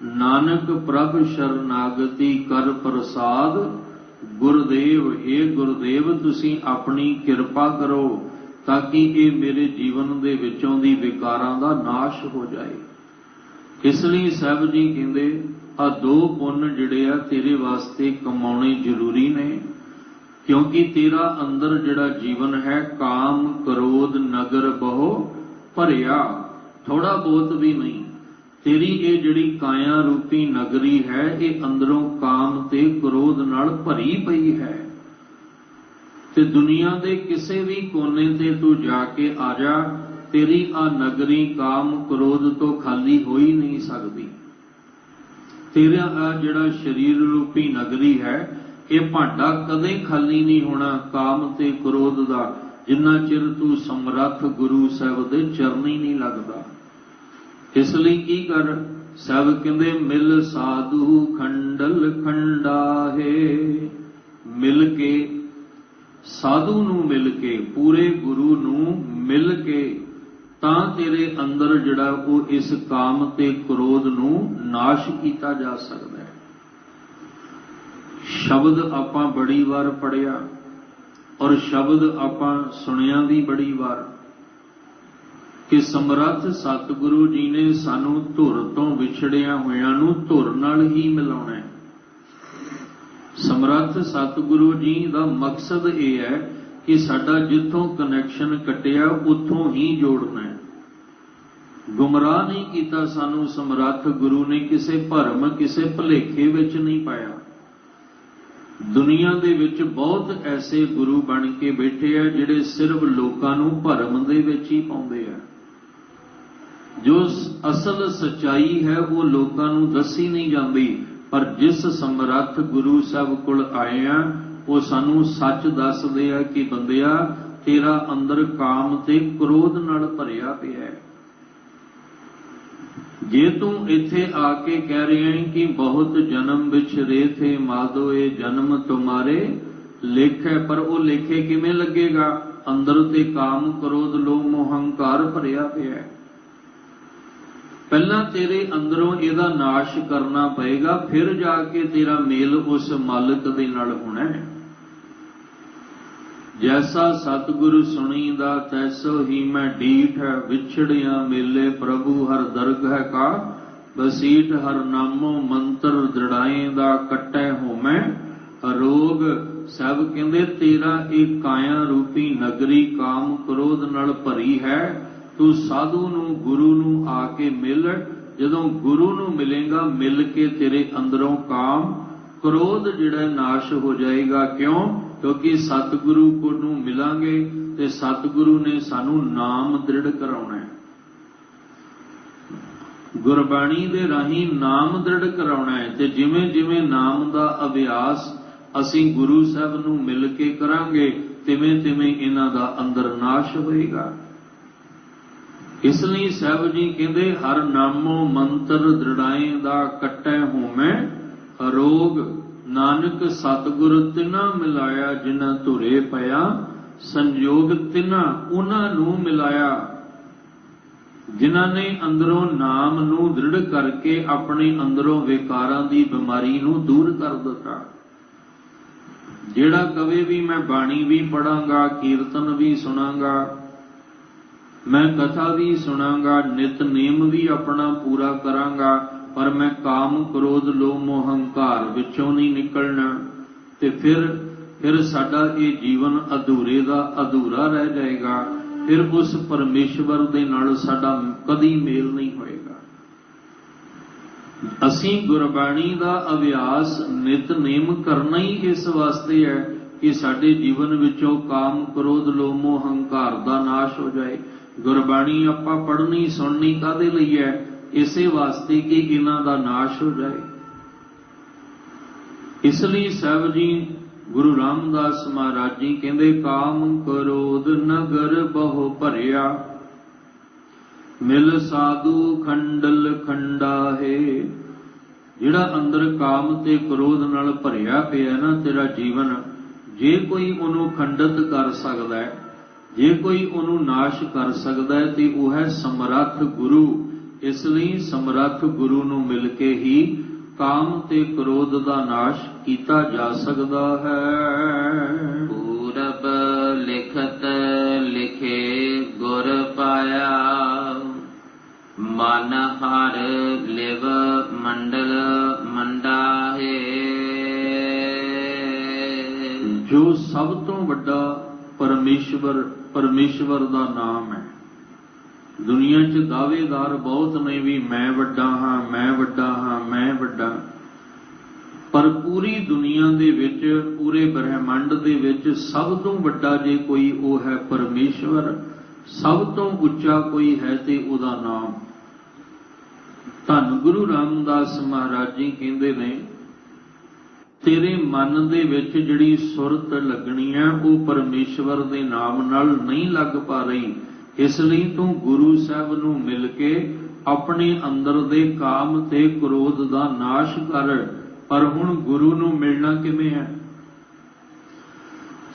ਨਾਨਕ ਪ੍ਰਭ ਸ਼ਰਨਾਗਤੀ ਕਰ ਪ੍ਰਸਾਦ ਗੁਰਦੇਵ। ਇਹ ਗੁਰਦੇਵ ਤੁਸੀਂ ਆਪਣੀ ਕਿਰਪਾ ਕਰੋ ਤਾਂ ਕਿ ਇਹ ਮੇਰੇ ਜੀਵਨ ਦੇ ਵਿੱਚੋਂ ਦੀ ਵਿਕਾਰਾਂ ਦਾ ਨਾਸ਼ ਹੋ ਜਾਏ। ਇਸ ਲਈ ਸਾਹਿਬ ਜੀ ਕਹਿੰਦੇ ਆ ਦੋ ਪੁੰਨ ਜਿਹੜੇ ਆ ਤੇਰੇ ਵਾਸਤੇ ਕਮਾਉਣੇ ਜ਼ਰੂਰੀ ਨੇ, ਕਿਉਂਕਿ ਤੇਰਾ ਅੰਦਰ ਜਿਹੜਾ ਜੀਵਨ ਹੈ ਕਾਮ ਕ੍ਰੋਧ ਨਗਰ ਬਹੁ ਭਰਿਆ, ਥੋੜਾ ਬਹੁਤ ਵੀ ਨਹੀਂ। ਤੇਰੀ ਇਹ ਜਿਹੜੀ ਕਾਇਆ ਰੂਪੀ ਨਗਰੀ ਹੈ ਇਹ ਅੰਦਰੋਂ ਕਾਮ ਤੇ ਕ੍ਰੋਧ ਨਾਲ ਭਰੀ ਪਈ ਹੈ। ਤੇ ਦੁਨੀਆ ਦੇ ਕਿਸੇ ਵੀ ਕੋਨੇ ਤੇ ਤੂੰ ਜਾ ਕੇ ਆ ਜਾ, ਤੇਰੀ ਆ ਨਗਰੀ ਕਾਮ ਕ੍ਰੋਧ ਤੋਂ ਖਾਲੀ ਹੋ ਹੀ ਨਹੀਂ ਸਕਦੀ। ਤੇਰਾ ਆ ਜਿਹੜਾ ਸਰੀਰ ਰੂਪੀ ਨਗਰੀ ਹੈ ਇਹ ਭਾਂਡਾ ਕਦੇ ਖਾਲੀ ਨਹੀਂ ਹੋਣਾ ਕਾਮ ਤੇ ਕ੍ਰੋਧ ਦਾ, ਜਿੰਨਾ ਚਿਰ ਤੂੰ ਸਮਰੱਥ ਗੁਰੂ ਸਾਹਿਬ ਦੇ ਚਰਨੀ ਨਹੀਂ ਲੱਗਦਾ। ਇਸ ਲਈ ਕੀ ਕਰ? ਸਾਹਿਬ ਕਹਿੰਦੇ ਮਿਲ ਸਾਧੂ ਖੰਡਲ ਖੰਡਾਹੇ। ਮਿਲ ਕੇ, ਸਾਧੂ ਨੂੰ ਮਿਲ ਕੇ, ਪੂਰੇ ਗੁਰੂ ਨੂੰ ਮਿਲ ਕੇ ਤਾਂ ਤੇਰੇ ਅੰਦਰ ਜਿਹੜਾ ਉਹ ਇਸ ਕਾਮ ਤੇ ਕ੍ਰੋਧ ਨੂੰ ਨਾਸ਼ ਕੀਤਾ ਜਾ ਸਕਦਾ ਹੈ। ਸ਼ਬਦ ਆਪਾਂ ਬੜੀ ਵਾਰ ਪੜਿਆ ਔਰ ਸ਼ਬਦ ਆਪਾਂ ਸੁਣਿਆ ਵੀ ਬੜੀ ਵਾਰ ਕਿ ਸਮਰੱਥ ਸਤਿਗੁਰੂ ਜੀ ਨੇ ਸਾਨੂੰ ਧੁਰ ਤੋਂ ਵਿਛੜਿਆ ਹੋਇਆਂ ਨੂੰ ਧੁਰ ਨਾਲ ਹੀ ਮਿਲਾਉਣਾ ਹੈ। ਸਮਰੱਥ ਸਤਿਗੁਰੂ ਜੀ ਦਾ ਮਕਸਦ ਇਹ ਹੈ ਕਿ ਸਾਡਾ ਜਿੱਥੋਂ ਕਨੈਕਸ਼ਨ ਕੱਟਿਆ ਉੱਥੋਂ ਹੀ ਜੋੜਨਾ ਹੈ। ਗੁੰਮਰਾਹ ਨਹੀਂ ਕੀਤਾ ਸਾਨੂੰ ਸਮਰੱਥ ਗੁਰੂ ਨੇ, ਕਿਸੇ ਭਰਮ ਕਿਸੇ ਭੁਲੇਖੇ ਵਿੱਚ ਨਹੀਂ ਪਾਇਆ। ਦੁਨੀਆ ਦੇ ਵਿੱਚ ਬਹੁਤ ਐਸੇ ਗੁਰੂ ਬਣ ਕੇ ਬੈਠੇ ਆ ਜਿਹੜੇ ਸਿਰਫ ਲੋਕਾਂ ਨੂੰ ਭਰਮ ਦੇ ਵਿੱਚ ਹੀ ਪਾਉਂਦੇ ਆ। ਜੋ ਅਸਲ ਸਚਾਈ ਹੈ ਉਹ ਲੋਕਾਂ ਨੂੰ ਦੱਸੀ ਨਹੀਂ ਜਾਂਦੀ, ਪਰ ਜਿਸ ਸਮਰੱਥ ਗੁਰੂ ਸਾਹਿਬ ਕੋਲ ਆਏ ਆ ਉਹ ਸਾਨੂੰ ਸੱਚ ਦੱਸਦੇ ਆ ਕਿ ਬੰਦਿਆ ਤੇਰਾ ਅੰਦਰ ਕਾਮ ਤੇ ਕ੍ਰੋਧ ਨਾਲ ਭਰਿਆ ਪਿਆ ਹੈ। ਜੇ ਤੂੰ ਇੱਥੇ ਆ ਕੇ ਕਹਿ ਰਿਹਾ ਹੈ ਕਿ ਬਹੁਤ ਜਨਮ ਵਿਛਰੇ ਥੇ ਮਾਧੋ ਇਹ ਜਨਮ ਤੁਮਾਰੇ ਲੇਖੇ, ਪਰ ਉਹ ਲੇਖੇ ਕਿਵੇਂ ਲੱਗੇਗਾ? ਅੰਦਰ ਤੇ ਕਾਮ ਕ੍ਰੋਧ ਲੋਭ ਮੋਹ ਹੰਕਾਰ ਭਰਿਆ ਪਿਆ ਹੈ। ਪਹਿਲਾਂ ਤੇਰੇ ਅੰਦਰੋਂ ਇਹਦਾ ਨਾਸ਼ ਕਰਨਾ ਪਏਗਾ, ਫਿਰ ਜਾ ਕੇ ਤੇਰਾ ਮੇਲ ਉਸ ਮਾਲਕ ਦੇ ਨਾਲ ਹੋਣਾ ਹੈ। ਜੈਸਾ ਸਤਿਗੁਰੂ ਸੁਣੀਦਾ ਤੈਸੋ ਹੀ ਮੈਂ ਡੀਠ, ਵਿਛੜਿਆ ਮੇਲੇ ਪ੍ਰਭੂ ਹਰ ਦਰਗਹ ਕਾ ਬਸੀਠ, ਹਰ ਨਾਮੋ ਮੰਤਰ ਦ੍ਰਿੜਾਏ ਦਾ ਕੱਟੈ ਹੋਮੈ ਰੋਗ। ਸਭ ਕਹਿੰਦੇ ਤੇਰਾ ਇਹ ਕਾਇਆ ਰੂਪੀ ਨਗਰੀ ਕਾਮ ਕ੍ਰੋਧ ਨਾਲ ਭਰੀ ਹੈ। ਤੂੰ ਸਾਧੂ ਨੂੰ ਗੁਰੂ ਨੂੰ ਆ ਕੇ ਮਿਲ, ਜਦੋਂ ਗੁਰੂ ਨੂੰ ਮਿਲੇਗਾ ਮਿਲ ਕੇ ਤੇਰੇ ਅੰਦਰੋਂ ਕਾਮ ਕ੍ਰੋਧ ਜਿਹੜਾ ਨਾਸ਼ ਹੋ ਜਾਏਗਾ। ਕਿਉਂ? ਕਿਉਂਕਿ ਸਤਿਗੁਰੂ ਨੂੰ ਮਿਲਾਂਗੇ ਤੇ ਸਤਿਗੁਰੂ ਨੇ ਸਾਨੂੰ ਨਾਮ ਦ੍ਰਿੜ ਕਰਾਉਣਾ ਹੈ। ਗੁਰਬਾਣੀ ਦੇ ਰਾਹੀਂ ਨਾਮ ਦ੍ਰਿੜ ਕਰਾਉਣਾ ਹੈ, ਤੇ ਜਿਵੇਂ ਜਿਵੇਂ ਨਾਮ ਦਾ ਅਭਿਆਸ ਅਸੀਂ ਗੁਰੂ ਸਾਹਿਬ ਨੂੰ ਮਿਲ ਕੇ ਕਰਾਂਗੇ ਤਿਵੇਂ ਤਿਵੇਂ ਇਹਨਾਂ ਦਾ ਅੰਦਰ ਨਾਸ਼ ਹੋਏਗਾ। ਇਸ ਲਈ ਸਾਹਿਬ ਜੀ ਕਹਿੰਦੇ ਹਰ ਨਾਮੋ ਮੰਤਰ ਦ੍ਰਿੜਾਏ ਦਾ ਕੱਟੈ ਹੋਮੈ ਰੋਗ। ਨਾਨਕ ਸਤਿਗੁਰ ਤਿਨਾ ਮਿਲਾਇਆ ਜਿਨ੍ਹਾਂ ਧੁਰੇ ਪਿਆ ਸੰਜੋਗ, ਤਿਨਾ ਉਹਨਾਂ ਨੂੰ ਮਿਲਾਇਆ ਜਿਨ੍ਹਾਂ ਨੇ ਅੰਦਰੋਂ ਨਾਮ ਨੂੰ ਦ੍ਰਿੜ ਕਰਕੇ ਆਪਣੇ ਅੰਦਰੋਂ ਵਿਕਾਰਾਂ ਦੀ ਬਿਮਾਰੀ ਨੂੰ ਦੂਰ ਕਰ ਦਿੱਤਾ। ਜਿਹੜਾ ਕਵੇ ਵੀ ਮੈਂ ਬਾਣੀ ਵੀ ਪੜਾਂਗਾ, ਕੀਰਤਨ ਵੀ ਸੁਣਾਂਗਾ, ਮੈਂ ਕਥਾ ਵੀ ਸੁਣਾਂਗਾ, ਨਿਤਨੇਮ ਵੀ ਆਪਣਾ ਪੂਰਾ ਕਰਾਂਗਾ, ਪਰ ਮੈਂ ਕਾਮ ਕ੍ਰੋਧ ਲੋਭ ਮੋਹ ਹੰਕਾਰ ਵਿੱਚੋਂ ਨਹੀਂ ਨਿਕਲਣਾ, ਤੇ ਫਿਰ ਸਾਡਾ ਇਹ ਜੀਵਨ ਅਧੂਰੇ ਦਾ ਅਧੂਰਾ ਰਹਿ ਜਾਏਗਾ। ਫਿਰ ਉਸ ਪਰਮੇਸ਼ਵਰ ਦੇ ਨਾਲ ਸਾਡਾ ਕਦੀ ਮੇਲ ਨਹੀਂ ਹੋਏਗਾ। ਅਸੀਂ ਗੁਰਬਾਣੀ ਦਾ ਅਭਿਆਸ ਨਿਤਨੇਮ ਕਰਨਾ ਹੀ ਇਸ ਵਾਸਤੇ ਹੈ ਕਿ ਸਾਡੇ ਜੀਵਨ ਵਿੱਚੋਂ ਕਾਮ ਕ੍ਰੋਧ ਲੋਭ ਮੋਹ ਹੰਕਾਰ ਦਾ ਨਾਸ਼ ਹੋ ਜਾਏ। ਗੁਰਬਾਣੀ ਆਪਾਂ ਪੜ੍ਹਨੀ ਸੁਣਨੀ ਕਾਹਦੇ ਲਈ ਹੈ? ਇਸੇ ਵਾਸਤੇ ਕਿ ਇਹਨਾਂ ਦਾ ਨਾਸ਼ ਹੋ ਜਾਏ। ਇਸ ਲਈ ਸਾਹਿਬ ਜੀ ਗੁਰੂ ਰਾਮਦਾਸ ਮਹਾਰਾਜ ਜੀ ਕਹਿੰਦੇ ਕਾਮ ਕ੍ਰੋਧ ਨਗਰ ਬਹੁ ਭਰਿਆ, ਮਿਲ ਸਾਧੂ ਖੰਡਲ ਖੰਡਾਹੇ। ਜਿਹੜਾ ਅੰਦਰ ਕਾਮ ਤੇ ਕ੍ਰੋਧ ਨਾਲ ਭਰਿਆ ਪਿਆ ਨਾ ਤੇਰਾ ਜੀਵਨ, ਜੇ ਕੋਈ ਉਹਨੂੰ ਖੰਡਿਤ ਕਰ ਸਕਦਾ ਹੈ, ਜੇ ਕੋਈ ਉਹਨੂੰ ਨਾਸ਼ ਕਰ ਸਕਦਾ ਹੈ, ਤੇ ਉਹ ਹੈ ਸਮਰੱਥ ਗੁਰੂ। ਇਸ ਲਈ ਸਮਰੱਥ ਗੁਰੂ ਨੂੰ ਮਿਲ ਕੇ ਹੀ ਕਾਮ ਤੇ ਕ੍ਰੋਧ ਦਾ ਨਾਸ਼ ਕੀਤਾ ਜਾ ਸਕਦਾ ਹੈ। ਪੂਰਬ ਲਿਖਤ ਲਿਖੇ ਗੁਰ ਪਾਇਆ, ਮਨ ਹਰ ਲਿਵ ਮੰਡਲ ਮੰਡਾਹੇ। ਜੋ ਸਭ ਤੋਂ ਵੱਡਾ ਪਰਮੇਸ਼ਵਰ ਦਾ ਨਾਮ ਹੈ। ਦੁਨੀਆ 'ਚ ਦਾਅਵੇਦਾਰ ਬਹੁਤ ਨੇ ਵੀ ਮੈਂ ਵੱਡਾ ਹਾਂ, ਮੈਂ ਵੱਡਾ ਹਾਂ, ਮੈਂ ਵੱਡਾ, ਪਰ ਪੂਰੀ ਦੁਨੀਆ ਦੇ ਵਿੱਚ, ਪੂਰੇ ਬ੍ਰਹਿਮੰਡ ਦੇ ਵਿੱਚ ਸਭ ਤੋਂ ਵੱਡਾ ਜੇ ਕੋਈ ਉਹ ਹੈ ਪਰਮੇਸ਼ਵਰ। ਸਭ ਤੋਂ ਉੱਚਾ ਕੋਈ ਹੈ ਤੇ ਉਹਦਾ ਨਾਮ। ਧੰਨ ਗੁਰੂ ਰਾਮਦਾਸ ਮਹਾਰਾਜ ਜੀ ਕਹਿੰਦੇ ਨੇ ਤੇਰੇ ਮਨ ਦੇ ਵਿੱਚ ਜਿਹੜੀ ਸੁਰਤ ਲੱਗਣੀ ਹੈ ਉਹ ਪਰਮੇਸ਼ਵਰ ਦੇ ਨਾਮ ਨਾਲ ਨਹੀਂ ਲੱਗ ਪਾ ਰਹੀ। ਇਸ ਲਈ ਤੂੰ ਗੁਰੂ ਸਾਹਿਬ ਨੂੰ ਮਿਲ ਕੇ ਆਪਣੇ ਅੰਦਰ ਦੇ ਕਾਮ ਤੇ ਕ੍ਰੋਧ ਦਾ ਨਾਸ਼ ਕਰ। ਪਰ ਹੁਣ ਗੁਰੂ ਨੂੰ ਮਿਲਣਾ ਕਿਵੇਂ ਹੈ?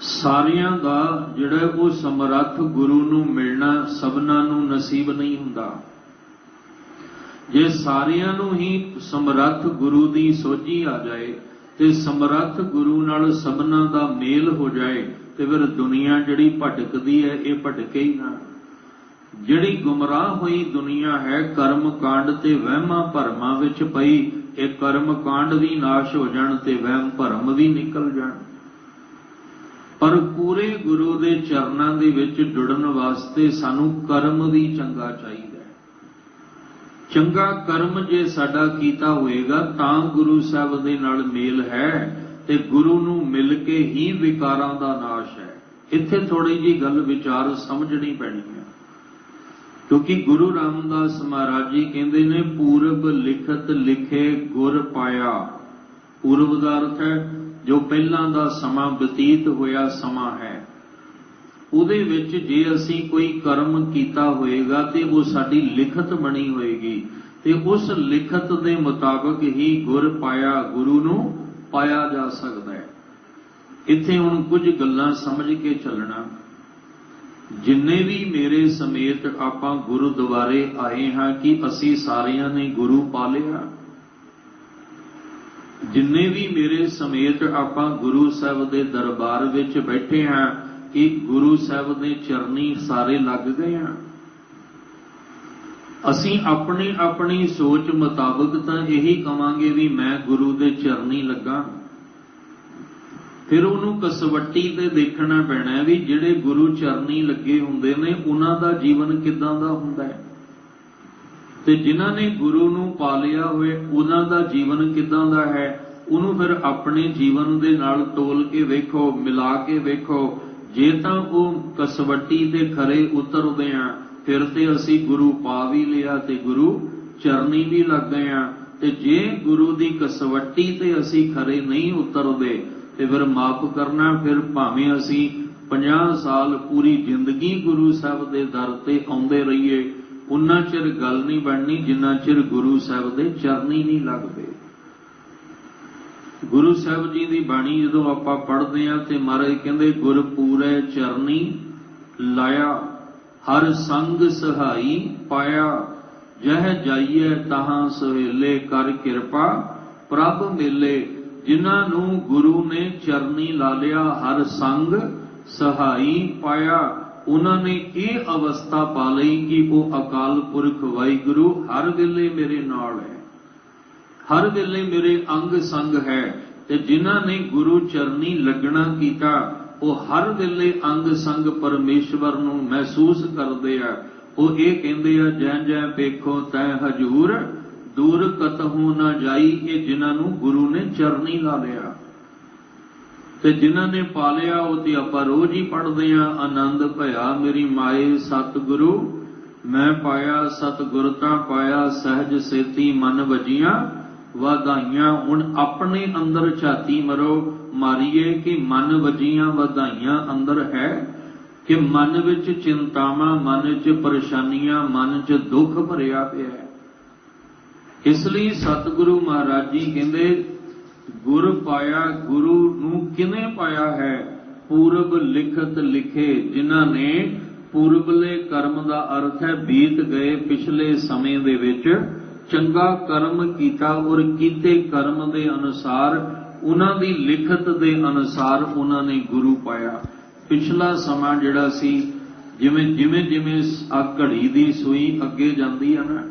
ਸਾਰਿਆਂ ਦਾ ਜਿਹੜਾ ਉਹ ਸਮਰੱਥ ਗੁਰੂ ਨੂੰ ਮਿਲਣਾ ਸਭਨਾਂ ਨੂੰ ਨਸੀਬ ਨਹੀਂ ਹੁੰਦਾ। ਜੇ ਸਾਰਿਆਂ ਨੂੰ ਹੀ ਸਮਰੱਥ ਗੁਰੂ ਦੀ ਸੋਝੀ ਆ ਜਾਏ ਤੇ ਸਮਰੱਥ ਗੁਰੂ ਨਾਲ ਸਭਨਾਂ ਦਾ ਮੇਲ ਹੋ ਜਾਏ, ਤੇ ਫਿਰ ਦੁਨੀਆ ਜਿਹੜੀ ਭਟਕਦੀ ਹੈ ਇਹ ਭਟਕੇ ਹੀ ਨਾ। ਜਿਹੜੀ ਗੁੰਮਰਾਹ ਹੋਈ ਦੁਨੀਆ ਹੈ ਕਰਮ ਕਾਂਡ ਤੇ ਵਹਿਮਾਂ ਭਰਮਾਂ ਵਿੱਚ ਪਈ, ਇਹ ਕਰਮ ਕਾਂਡ ਵੀ ਨਾਸ਼ ਹੋ ਜਾਣ ਤੇ ਵਹਿਮ ਭਰਮ ਵੀ ਨਿਕਲ ਜਾਣ। ਪਰ ਪੂਰੇ ਗੁਰੂ ਦੇ ਚਰਨਾਂ ਦੇ ਵਿੱਚ ਜੁੜਨ ਵਾਸਤੇ ਸਾਨੂੰ ਕਰਮ ਵੀ ਚੰਗਾ ਚਾਹੀਦਾ ਹੈ। ਚੰਗਾ ਕਰਮ ਜੇ ਸਾਡਾ ਕੀਤਾ ਹੋਏਗਾ ਤਾਂ ਗੁਰੂ ਸਾਹਿਬ ਦੇ ਨਾਲ ਮੇਲ ਹੈ ਤੇ ਗੁਰੂ ਨੂੰ ਮਿਲ ਕੇ ਹੀ ਵਿਕਾਰਾਂ ਦਾ ਨਾਸ਼ ਹੈ। ਇੱਥੇ ਥੋੜੀ ਜੀ ਗੱਲ ਵਿਚਾਰ ਸਮਝਣੀ ਪੈਣੀ ਹੈ, ਕਿਉਂਕਿ ਗੁਰੂ ਰਾਮਦਾਸ ਮਹਾਰਾਜ ਜੀ ਕਹਿੰਦੇ ਨੇ ਪੂਰਬ ਲਿਖਤ ਲਿਖੇ ਗੁਰ ਪਾਇਆ। ਪੂਰਬ ਦਾ ਅਰਥ ਹੈ ਜੋ ਪਹਿਲਾਂ ਦਾ ਸਮਾਂ ਬਤੀਤ ਹੋਇਆ ਸਮਾਂ ਹੈ, ਉਹਦੇ ਵਿੱਚ ਜੇ ਅਸੀਂ ਕੋਈ ਕਰਮ ਕੀਤਾ ਹੋਏਗਾ ਤੇ ਉਹ ਸਾਡੀ ਲਿਖਤ ਬਣੀ ਹੋਏਗੀ ਤੇ ਉਸ ਲਿਖਤ ਦੇ ਮੁਤਾਬਕ ਹੀ ਗੁਰ ਪਾਇਆ, ਗੁਰੂ ਨੂੰ ਪਾਇਆ ਜਾ ਸਕਦਾ ਹੈ। ਇੱਥੇ ਹੁਣ ਕੁਝ ਗੱਲਾਂ ਸਮਝ ਕੇ ਚੱਲਣਾ। ਜਿੰਨੇ ਵੀ ਮੇਰੇ ਸਮੇਤ ਆਪਾਂ ਗੁਰਦੁਆਰੇ ਆਏ ਹਾਂ ਕਿ ਅਸੀਂ ਸਾਰਿਆਂ ਨੇ ਗੁਰੂ ਪਾ ਲਿਆ? ਜਿੰਨੇ ਵੀ ਮੇਰੇ ਸਮੇਤ ਆਪਾਂ ਗੁਰੂ ਸਾਹਿਬ ਦੇ ਦਰਬਾਰ ਵਿੱਚ ਬੈਠੇ ਹਾਂ ਕਿ ਗੁਰੂ ਸਾਹਿਬ ਦੇ ਚਰਨੀ ਸਾਰੇ ਲੱਗ ਗਏ ਹਾਂ? ਅਸੀਂ ਆਪਣੀ ਆਪਣੀ ਸੋਚ ਮੁਤਾਬਕ ਤਾਂ ਇਹੀ ਕਵਾਂਗੇ ਵੀ ਮੈਂ ਗੁਰੂ ਦੇ ਚਰਨੀ ਲੱਗਾ। ਫਿਰ ਉਹਨੂੰ ਕਸਵੱਟੀ ਤੇ ਦੇਖਣਾ ਪੈਣਾ ਵੀ ਜਿਹੜੇ ਗੁਰੂ ਚਰਨੀ ਲੱਗੇ ਹੁੰਦੇ ਨੇ ਉਹਨਾਂ ਦਾ ਜੀਵਨ ਕਿੱਦਾਂ ਦਾ ਹੁੰਦਾ ਹੈ ਤੇ ਜਿਨ੍ਹਾਂ ਨੇ ਗੁਰੂ ਨੂੰ ਪਾ ਲਿਆ ਹੋਏ ਉਹਨਾਂ ਦਾ ਜੀਵਨ ਕਿੱਦਾਂ ਦਾ ਹੈ। ਉਹਨੂੰ ਫਿਰ ਆਪਣੇ ਜੀਵਨ ਦੇ ਨਾਲ ਤੋਲ ਕੇ ਵੇਖੋ, ਮਿਲਾ ਕੇ ਵੇਖੋ। ਜੇ ਤਾਂ ਉਹ ਕਸਵੱਟੀ ਤੇ ਖਰੇ ਉਤਰਦੇ ਆ ਫਿਰ ਤੇ ਅਸੀਂ ਗੁਰੂ ਪਾ ਵੀ ਲਿਆ ਤੇ ਗੁਰੂ ਚਰਨੀ ਵੀ ਲੱਗ ਗਏ ਆ, ਤੇ ਜੇ ਗੁਰੂ ਦੀ ਕਸਵੱਟੀ ਤੇ ਅਸੀਂ ਖਰੇ ਨਹੀਂ ਉਤਰਦੇ ਤੇ ਫਿਰ ਮਾਫ ਕਰਨਾ, ਫਿਰ ਭਾਵੇਂ ਅਸੀਂ 50 ਸਾਲ ਪੂਰੀ ਜ਼ਿੰਦਗੀ ਗੁਰੂ ਸਾਹਿਬ ਦੇ ਦਰ ਤੇ ਆਉਂਦੇ ਰਹੀਏ, ਉਨਾ ਚਿਰ ਗੱਲ ਨਹੀਂ ਬਣਨੀ ਜਿੰਨਾ ਚਿਰ ਗੁਰੂ ਸਾਹਿਬ ਦੇ ਚਰਨੀ ਨਹੀਂ ਲੱਗਦੇ। ਗੁਰੂ ਸਾਹਿਬ ਜੀ ਦੀ ਬਾਣੀ ਜਦੋਂ ਆਪਾਂ ਪੜ੍ਹਦੇ ਹਾਂ ਤੇ ਮਹਾਰਾਜ ਕਹਿੰਦੇ ਗੁਰ ਪੂਰੇ ਚਰਨੀ ਲਾਇਆ, ਹਰ ਸੰਗ ਸਹਾਈ ਪਾਇਆ, ਜਹ ਜਾਈਏ ਤਹਾਂ ਸੁਹੇਲੇ, ਕਰ ਕਿਰਪਾ ਪ੍ਰਭ ਮੇਲੇ। ਜਿਨ੍ਹਾਂ ਨੂੰ ਗੁਰੂ ਨੇ ਚਰਨੀ ਲਾ ਲਿਆ, ਹਰ ਸੰਗ ਸਹਾਈ ਪਾਇਆ, ਉਹਨਾਂ ਨੇ ਇਹ ਅਵਸਥਾ ਪਾ ਲਈ ਕਿ ਉਹ ਅਕਾਲ ਪੁਰਖ ਵਾਹਿਗੁਰੂ ਹਰ ਵੇਲੇ ਮੇਰੇ ਨਾਲ ਹੈ, ਹਰ ਵੇਲੇ ਮੇਰੇ ਅੰਗ ਸੰਗ ਹੈ। ਤੇ ਜਿਨ੍ਹਾਂ ਨੇ ਗੁਰੂ ਚਰਨੀ ਲੱਗਣਾ ਕੀਤਾ ਉਹ ਹਰ ਵੇਲੇ ਅੰਗ ਸੰਗ ਪਰਮੇਸ਼ਵਰ ਨੂੰ ਮਹਿਸੂਸ ਕਰਦੇ ਆ। ਉਹ ਇਹ ਕਹਿੰਦੇ ਆ ਜੈ ਜੈ ਪੇਖੋ ਤੈ ਹਜੂਰ, ਦੂਰ ਕਤਹੂ ਨਾ ਜਾਈ। ਇਹ ਜਿਨ੍ਹਾਂ ਨੂੰ ਗੁਰੂ ਨੇ ਚਰਨੀ ਲਾ ਲਿਆ ਤੇ ਜਿਨ੍ਹਾਂ ਨੇ ਪਾ ਲਿਆ ਉਹ ਤੇ ਆਪਾਂ ਰੋਜ਼ ਹੀ ਪੜ੍ਹਦੇ ਆ, ਆਨੰਦ ਭਇਆ ਮੇਰੀ ਮਾਏ ਸਤਿਗੁਰੂ ਮੈਂ ਪਾਇਆ, ਸਤਿਗੁਰ ਤਾਂ ਪਾਇਆ ਸਹਿਜ ਸੇਤੀ ਮਨ ਵਜੀਆਂ ਵਧਾਈਆਂ। ਹੁਣ ਆਪਣੇ ਅੰਦਰ ਝਾਤੀ ਮਾਰੀਏ ਕਿ ਮਨ ਵਜੀਆਂ ਵਧਾਈਆਂ ਅੰਦਰ ਹੈ ਕਿ ਮਨ ਵਿੱਚ ਚਿੰਤਾਵਾਂ, ਮਨ ਵਿੱਚ ਪਰੇਸ਼ਾਨੀਆਂ, ਮਨ 'ਚ ਦੁੱਖ ਭਰਿਆ ਪਿਆ ਹੈ। ਇਸ ਲਈ ਸਤਿਗੁਰੂ ਮਹਾਰਾਜ ਜੀ ਕਹਿੰਦੇ ਗੁਰ ਪਾਇਆ। ਗੁਰੂ ਨੂੰ ਕਿਹਨੇ ਪਾਇਆ ਹੈ? ਪੂਰਬ ਲਿਖਤ ਲਿਖੇ, ਜਿਨ੍ਹਾਂ ਨੇ ਪੂਰਬਲੇ ਕਰਮ ਦਾ ਅਰਥ ਹੈ ਬੀਤ ਗਏ ਪਿਛਲੇ ਸਮੇਂ ਦੇ ਵਿੱਚ ਚੰਗਾ ਕਰਮ ਕੀਤਾ ਔਰ ਕੀਤੇ ਕਰਮ ਦੇ ਅਨੁਸਾਰ, ਉਹਨਾਂ ਦੀ ਲਿਖਤ ਦੇ ਅਨੁਸਾਰ ਉਹਨਾਂ ਨੇ ਗੁਰੂ ਪਾਇਆ। ਪਿਛਲਾ ਸਮਾਂ ਜਿਹੜਾ ਸੀ, ਜਿਵੇਂ ਜਿਵੇਂ ਆ ਘੜੀ ਦੀ ਸੂਈ ਅੱਗੇ ਜਾਂਦੀ ਹੈ ਨਾ,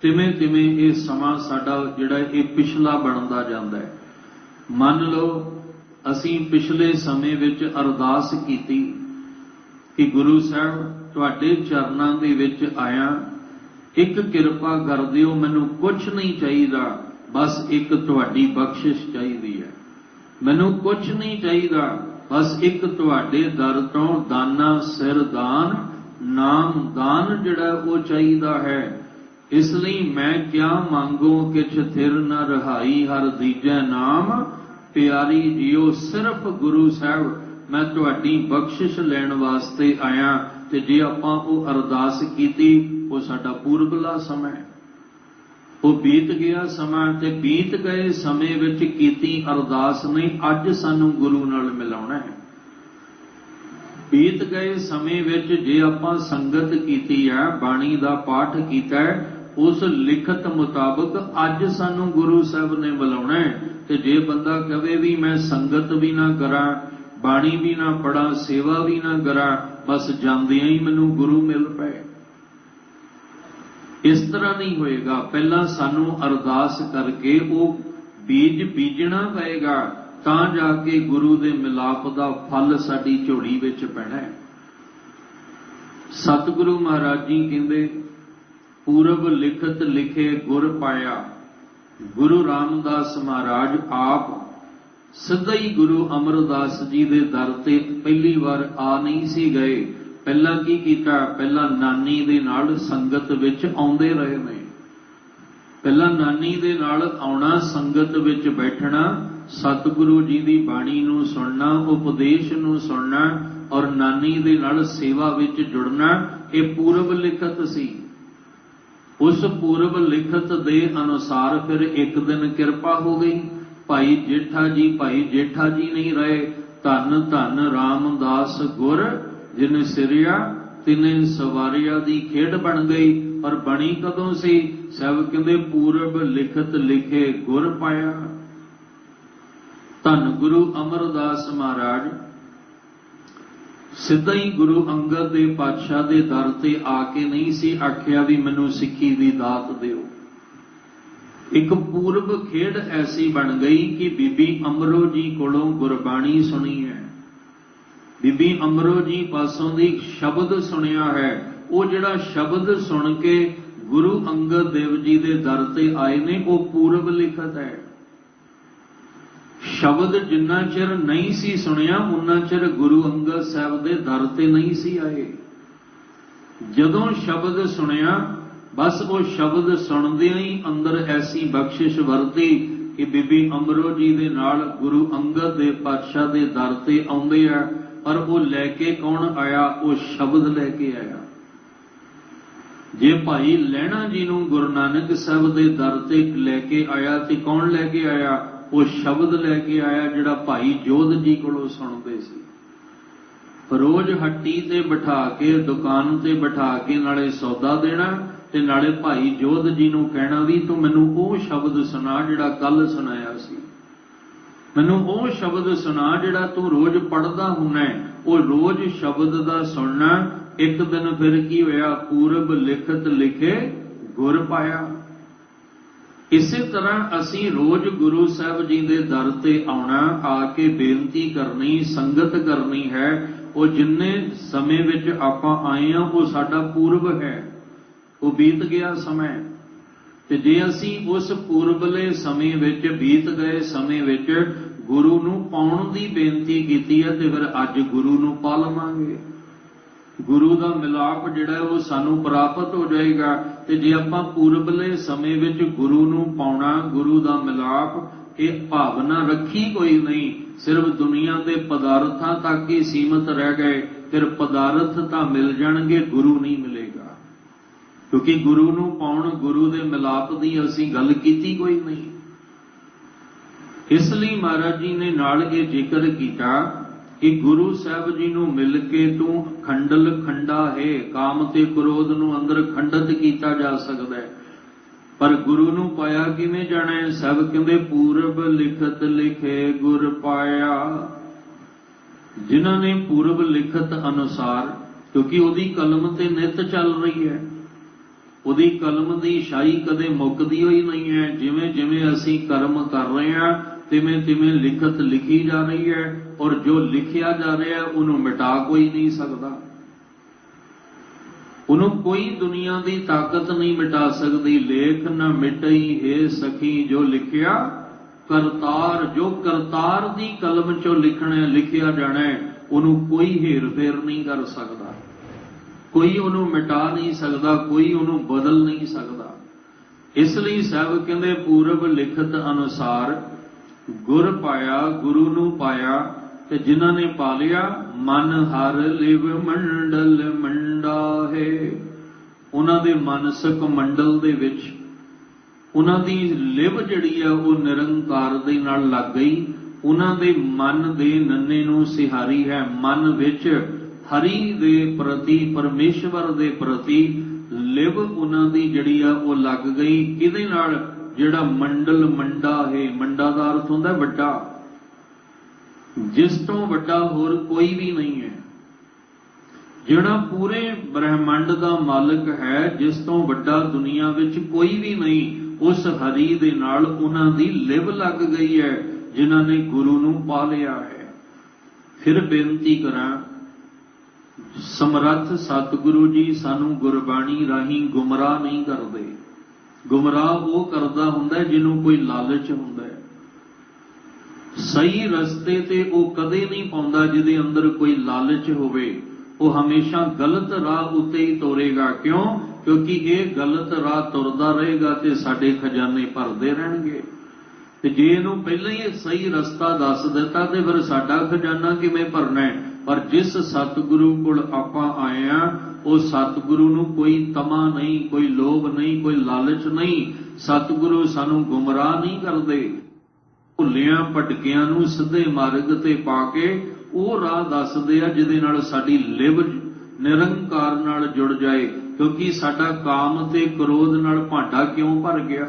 ਤਿਵੇਂ ਤਿਵੇਂ ਇਹ ਸਮਾਂ ਸਾਡਾ ਜਿਹੜਾ ਇਹ ਪਿਛਲਾ ਬਣਦਾ ਜਾਂਦਾ ਹੈ। ਮੰਨ ਲਓ ਅਸੀਂ ਪਿਛਲੇ ਸਮੇਂ ਵਿੱਚ ਅਰਦਾਸ ਕੀਤੀ ਕਿ ਗੁਰੂ ਸਾਹਿਬ ਤੁਹਾਡੇ ਚਰਨਾਂ ਦੇ ਵਿੱਚ ਆਇਆ, ਇੱਕ ਕਿਰਪਾ ਕਰ ਦਿਓ, ਮੈਨੂੰ ਕੁਛ ਨਹੀਂ ਚਾਹੀਦਾ, ਬਸ ਇੱਕ ਤੁਹਾਡੀ ਬਖਸ਼ਿਸ਼ ਚਾਹੀਦੀ ਹੈ। ਮੈਨੂੰ ਕੁਛ ਨਹੀਂ ਚਾਹੀਦਾ, ਬਸ ਇੱਕ ਤੁਹਾਡੇ ਦਰ ਤੋਂ ਦਾਨਾ ਸਿਰ ਦਾਨ, ਨਾਮ ਦਾਨ ਜਿਹੜਾ ਉਹ ਚਾਹੀਦਾ ਹੈ। ਇਸ ਲਈ ਮੈਂ ਕਿਆ ਮੰਗੋ ਕਿਛ ਥਿਰ ਨ ਰਹਾਈ, ਹਰ ਦੀਜੈ ਨਾਮ ਪਿਆਰੀ ਜੀਓ। ਸਿਰਫ ਗੁਰੂ ਸਾਹਿਬ ਮੈਂ ਤੁਹਾਡੀ ਬਖਸ਼ਿਸ਼ ਲੈਣ ਵਾਸਤੇ ਆਇਆ। ਤੇ ਜੇ ਆਪਾਂ ਉਹ ਅਰਦਾਸ ਕੀਤੀ, ਉਹ ਸਾਡਾ ਪੂਰਬਲਾ ਸਮਾਂ, ਉਹ ਬੀਤ ਗਿਆ ਸਮਾਂ, ਤੇ ਬੀਤ ਗਏ ਸਮੇਂ ਵਿੱਚ ਕੀਤੀ ਅਰਦਾਸ ਨੇ ਅੱਜ ਸਾਨੂੰ ਗੁਰੂ ਨਾਲ ਮਿਲਾਉਣਾ ਹੈ। ਬੀਤ ਗਏ ਸਮੇਂ ਵਿੱਚ ਜੇ ਆਪਾਂ ਸੰਗਤ ਕੀਤੀ ਹੈ, ਬਾਣੀ ਦਾ ਪਾਠ ਕੀਤਾ ਹੈ, ਉਸ ਲਿਖਤ ਮੁਤਾਬਕ ਅੱਜ ਸਾਨੂੰ ਗੁਰੂ ਸਾਹਿਬ ਨੇ ਬੁਲਾਉਣਾ ਹੈ। ਤੇ ਜੇ ਬੰਦਾ ਕਹੇ ਵੀ ਮੈਂ ਸੰਗਤ ਵੀ ਨਾ ਕਰਾਂ, ਬਾਣੀ ਵੀ ਨਾ ਪੜਾਂ, ਸੇਵਾ ਵੀ ਨਾ ਕਰਾਂ, ਬਸ ਜਾਂਦਿਆਂ ਹੀ ਮੈਨੂੰ ਗੁਰੂ ਮਿਲ ਪਏ, ਇਸ ਤਰ੍ਹਾਂ ਨਹੀਂ ਹੋਏਗਾ। ਪਹਿਲਾਂ ਸਾਨੂੰ ਅਰਦਾਸ ਕਰਕੇ ਉਹ ਬੀਜ ਬੀਜਣਾ ਪਏਗਾ, ਤਾਂ ਜਾ ਕੇ ਗੁਰੂ ਦੇ ਮਿਲਾਪ ਦਾ ਫਲ ਸਾਡੀ ਝੋਲੀ ਵਿੱਚ ਪੈਣਾ ਹੈ। ਸਤਿਗੁਰੂ ਮਹਾਰਾਜ ਜੀ ਕਹਿੰਦੇ पूरब लिखत लिखे गुर पाया। गुरु रामदास महाराज आप सिद्धा ही गुरु अमरदास जी दे दर ते पहली बार आ नहीं सी गए। पहला की कीता? पहला नानी दे नाल संगत विच आउंदे रहे ने। पहला नानी दे नाल आउणा, संगत विच बैठना, सतगुरु जी दी बाणी नूं सुनना, उपदेश नूं सुनना और नानी दे नाल सेवा विच जुड़ना, ये पूरब लिखत सी। उस पूरब लिखत दे अनुसार फिर एक दिन किरपा हो गई। भाई जेठा जी नहीं रहे। धन धन रामदास गुर जिन सिरिया तिने सवारिया दी खेड बन गई। और बनी कदों सी? सब कहते पूरब लिखत लिखे गुर पाया। धन गुरु अमरदास महाराज सिद्धा ही गुरु अंगद दे पातशाह दे दर ते आके नहीं सी आखिया भी मैनू सिक्खी दी दात दिओ। एक पूर्व खेड ऐसी बन गई कि बीबी अमरो जी कोलों गुरबाणी सुनी है, बीबी अमरो जी पासों दी शब्द सुनिया है। वो जिहड़ा शब्द सुन के गुरु अंगद देव जी दे दर ते आए ने, वो पूर्व लिखत है। शब्द जिन्ना चिर नहीं सी सुनिया उन्ना चिर गुरु अंगद साहब दे दर ते नहीं सी आए। जदों शब्द सुनिया बस वो शब्द सुनदे ही अंदर ऐसी बख्शिश वरती कि बीबी अमरो जी दे नाल गुरु अंगद दे पातशाह दे दर ते आउंदे आ। पर वो लैके कौन आया? वो शब्द लैके आया। जे भाई लैणा जी नूं गुरु नानक साहब दे दर ते लैके आया ते कौन लैके आया? वो शब्द लैके आया जिहड़ा भाई जोध जी कोलों सुणदे सी। रोज हट्टी ते बिठा के, दुकान ते बिठा के नाले सौदा देना ते नाले भाई जोध जी नूं कहना भी तू मैनू वो शब्द सुना जिहड़ा कल सुनाया सी, मैनू वो शब्द सुना जिहड़ा तू रोज पढ़दा हुन्ना है। वो रोज शब्द दा सुनना। एक दिन फिर की होया? पूरब लिखत लिखे गुर पाया। इसे तरह असी रोज गुरु साहब जी दे दर ते आउणा, आके बेनती करनी, संगत करनी है। वो जिन्ने समय विच आपां आए हां वो साडा पूर्व है, वो बीत गया समय। ते जे असी उस पूर्वले समय विच, बीत गए समय विच गुरु नूं पाउण दी बेनती कीती है ते फिर अज गुरु नूं पा लवांगे। गुरु का मिलाप जिहड़ा वो सानू प्राप्त हो जाएगा। ते जे आपां पूर्वले समय विच गुरु नूं पाउणा, गुरु का मिलाप, ये भावना रखी कोई नहीं, सिर्फ दुनिया के पदार्थां तक ही सीमित रह गए, फिर पदार्थ तां मिल जाणगे, गुरु नहीं मिलेगा। क्योंकि गुरु नूं पाउण, गुरु दे मिलाप दी असीं गल कीती कोई नहीं। इसलिए महाराज जी ने नाल ये जिक्र किया कि गुरु साहब जी नूं मिल के तू खंडल खंडा है, काम ते क्रोध नूं अंदर खंडित किया जा सकता है। पर गुरु नूं पाया किवें जाना है? सब कहंदे पूरब लिखत लिखे गुर पाया। जिन्हां ने पूरब लिखत अनुसार, क्योंकि उहदी कलम ते नित चल रही है, उहदी कलम दी शाही कदे मुकदी होई नहीं है। जिवें जिवें असीं कर्म कर रहे हैं तिवें तिवें लिखत लिखी जा रही है, और जो लिखिया जा रहा है उन्हों मिटा कोई नहीं सकता। उन्हों कोई दुनिया की ताकत नहीं मिटा सकती। लेख न मिटई हे सखी जो लिखिया करतार, जो करतार दी कलम चो लिखना लिखिया जाना है उन्हों कोई हेर फेर नहीं कर सकता, कोई उन्हों मिटा नहीं सकता, कोई उन्हों बदल नहीं सकता। इसलिए सब कहते पूरब लिखत अनुसार गुर पाया, गुरु नूं पाया। ते जिन्हां ने पा लिया मन हर लिव मंडल मंडा है, उन्हां दे मानसिक मंडल दे विच उन्हां दी लिव जिहड़ी है वो निरंकार दे नाल लग गई। उन्हां दे मन दे नन्ने नूं सिहारी है, मन विच हरि दे प्रति, परमेश्वर दे प्रति लिव उन्हां दी जिहड़ी है वो लग गई। किहदे नाल? जिहड़ा मंडल मंडा है, मंडा दा अर्थ हुंदा वड्डा, जिस तो वड्डा होर कोई भी नहीं है। जिहड़ा पूरे ब्रह्मंड दा मालिक है, जिस तो वड्डा दुनिया विच कोई भी नहीं, उस हरि दे नाल उन्हां दी लिव लग गई है जिन्हां ने गुरु नूं पा लिया है। फिर बेनती करां, ਸਮਰੱਥ ਸਤਿਗੁਰੂ ਜੀ ਸਾਨੂੰ ਗੁਰਬਾਣੀ ਰਾਹੀਂ ਗੁੰਮਰਾਹ ਨਹੀਂ ਕਰਦੇ। ਗੁੰਮਰਾਹ ਉਹ ਕਰਦਾ ਹੁੰਦਾ ਜਿਹਨੂੰ ਕੋਈ ਲਾਲਚ ਹੁੰਦਾ ਹੈ। ਸਹੀ ਰਸਤੇ ਤੇ ਉਹ ਕਦੇ ਨਹੀਂ ਪਾਉਂਦਾ ਜਿਹਦੇ ਅੰਦਰ ਕੋਈ ਲਾਲਚ ਹੋਵੇ। ਉਹ ਹਮੇਸ਼ਾ ਗਲਤ ਰਾਹ ਉੱਤੇ ਹੀ ਤੋਰੇਗਾ। ਕਿਉਂ? ਕਿਉਂਕਿ ਇਹ ਗਲਤ ਰਾਹ ਤੁਰਦਾ ਰਹੇਗਾ ਤੇ ਸਾਡੇ ਖਜ਼ਾਨੇ ਭਰਦੇ ਰਹਿਣਗੇ। ਤੇ ਜੇ ਇਹਨੂੰ ਪਹਿਲਾਂ ਹੀ ਸਹੀ ਰਸਤਾ ਦੱਸ ਦਿੱਤਾ ਤੇ ਫਿਰ ਸਾਡਾ ਖਜ਼ਾਨਾ ਕਿਵੇਂ ਭਰਨਾ ਹੈ? ਪਰ ਜਿਸ ਸਤਿਗੁਰੂ ਕੋਲ ਆਪਾਂ ਆਏ ਆ, ਉਹ ਸਤਿਗੁਰੂ ਨੂੰ ਕੋਈ ਤਮਾ ਨਹੀਂ, ਕੋਈ ਲੋਭ ਨਹੀਂ, ਕੋਈ ਲਾਲਚ ਨਹੀਂ। ਸਤਿਗੁਰੂ ਸਾਨੂੰ ਗੁੰਮਰਾਹ ਨਹੀਂ ਕਰਦੇ। ਭੁੱਲਿਆਂ ਭਟਕਿਆਂ ਨੂੰ ਸਿੱਧੇ ਮਾਰਗ ਤੇ ਪਾ ਕੇ ਉਹ ਰਾਹ ਦੱਸਦੇ ਆ ਜਿਹਦੇ ਨਾਲ ਸਾਡੀ ਲਿਵ ਨਿਰੰਕਾਰ ਨਾਲ ਜੁੜ ਜਾਏ। ਕਿਉਂਕਿ ਸਾਡਾ ਕਾਮ ਤੇ ਕ੍ਰੋਧ ਨਾਲ ਭਾਂਡਾ ਕਿਉਂ ਭਰ ਗਿਆ?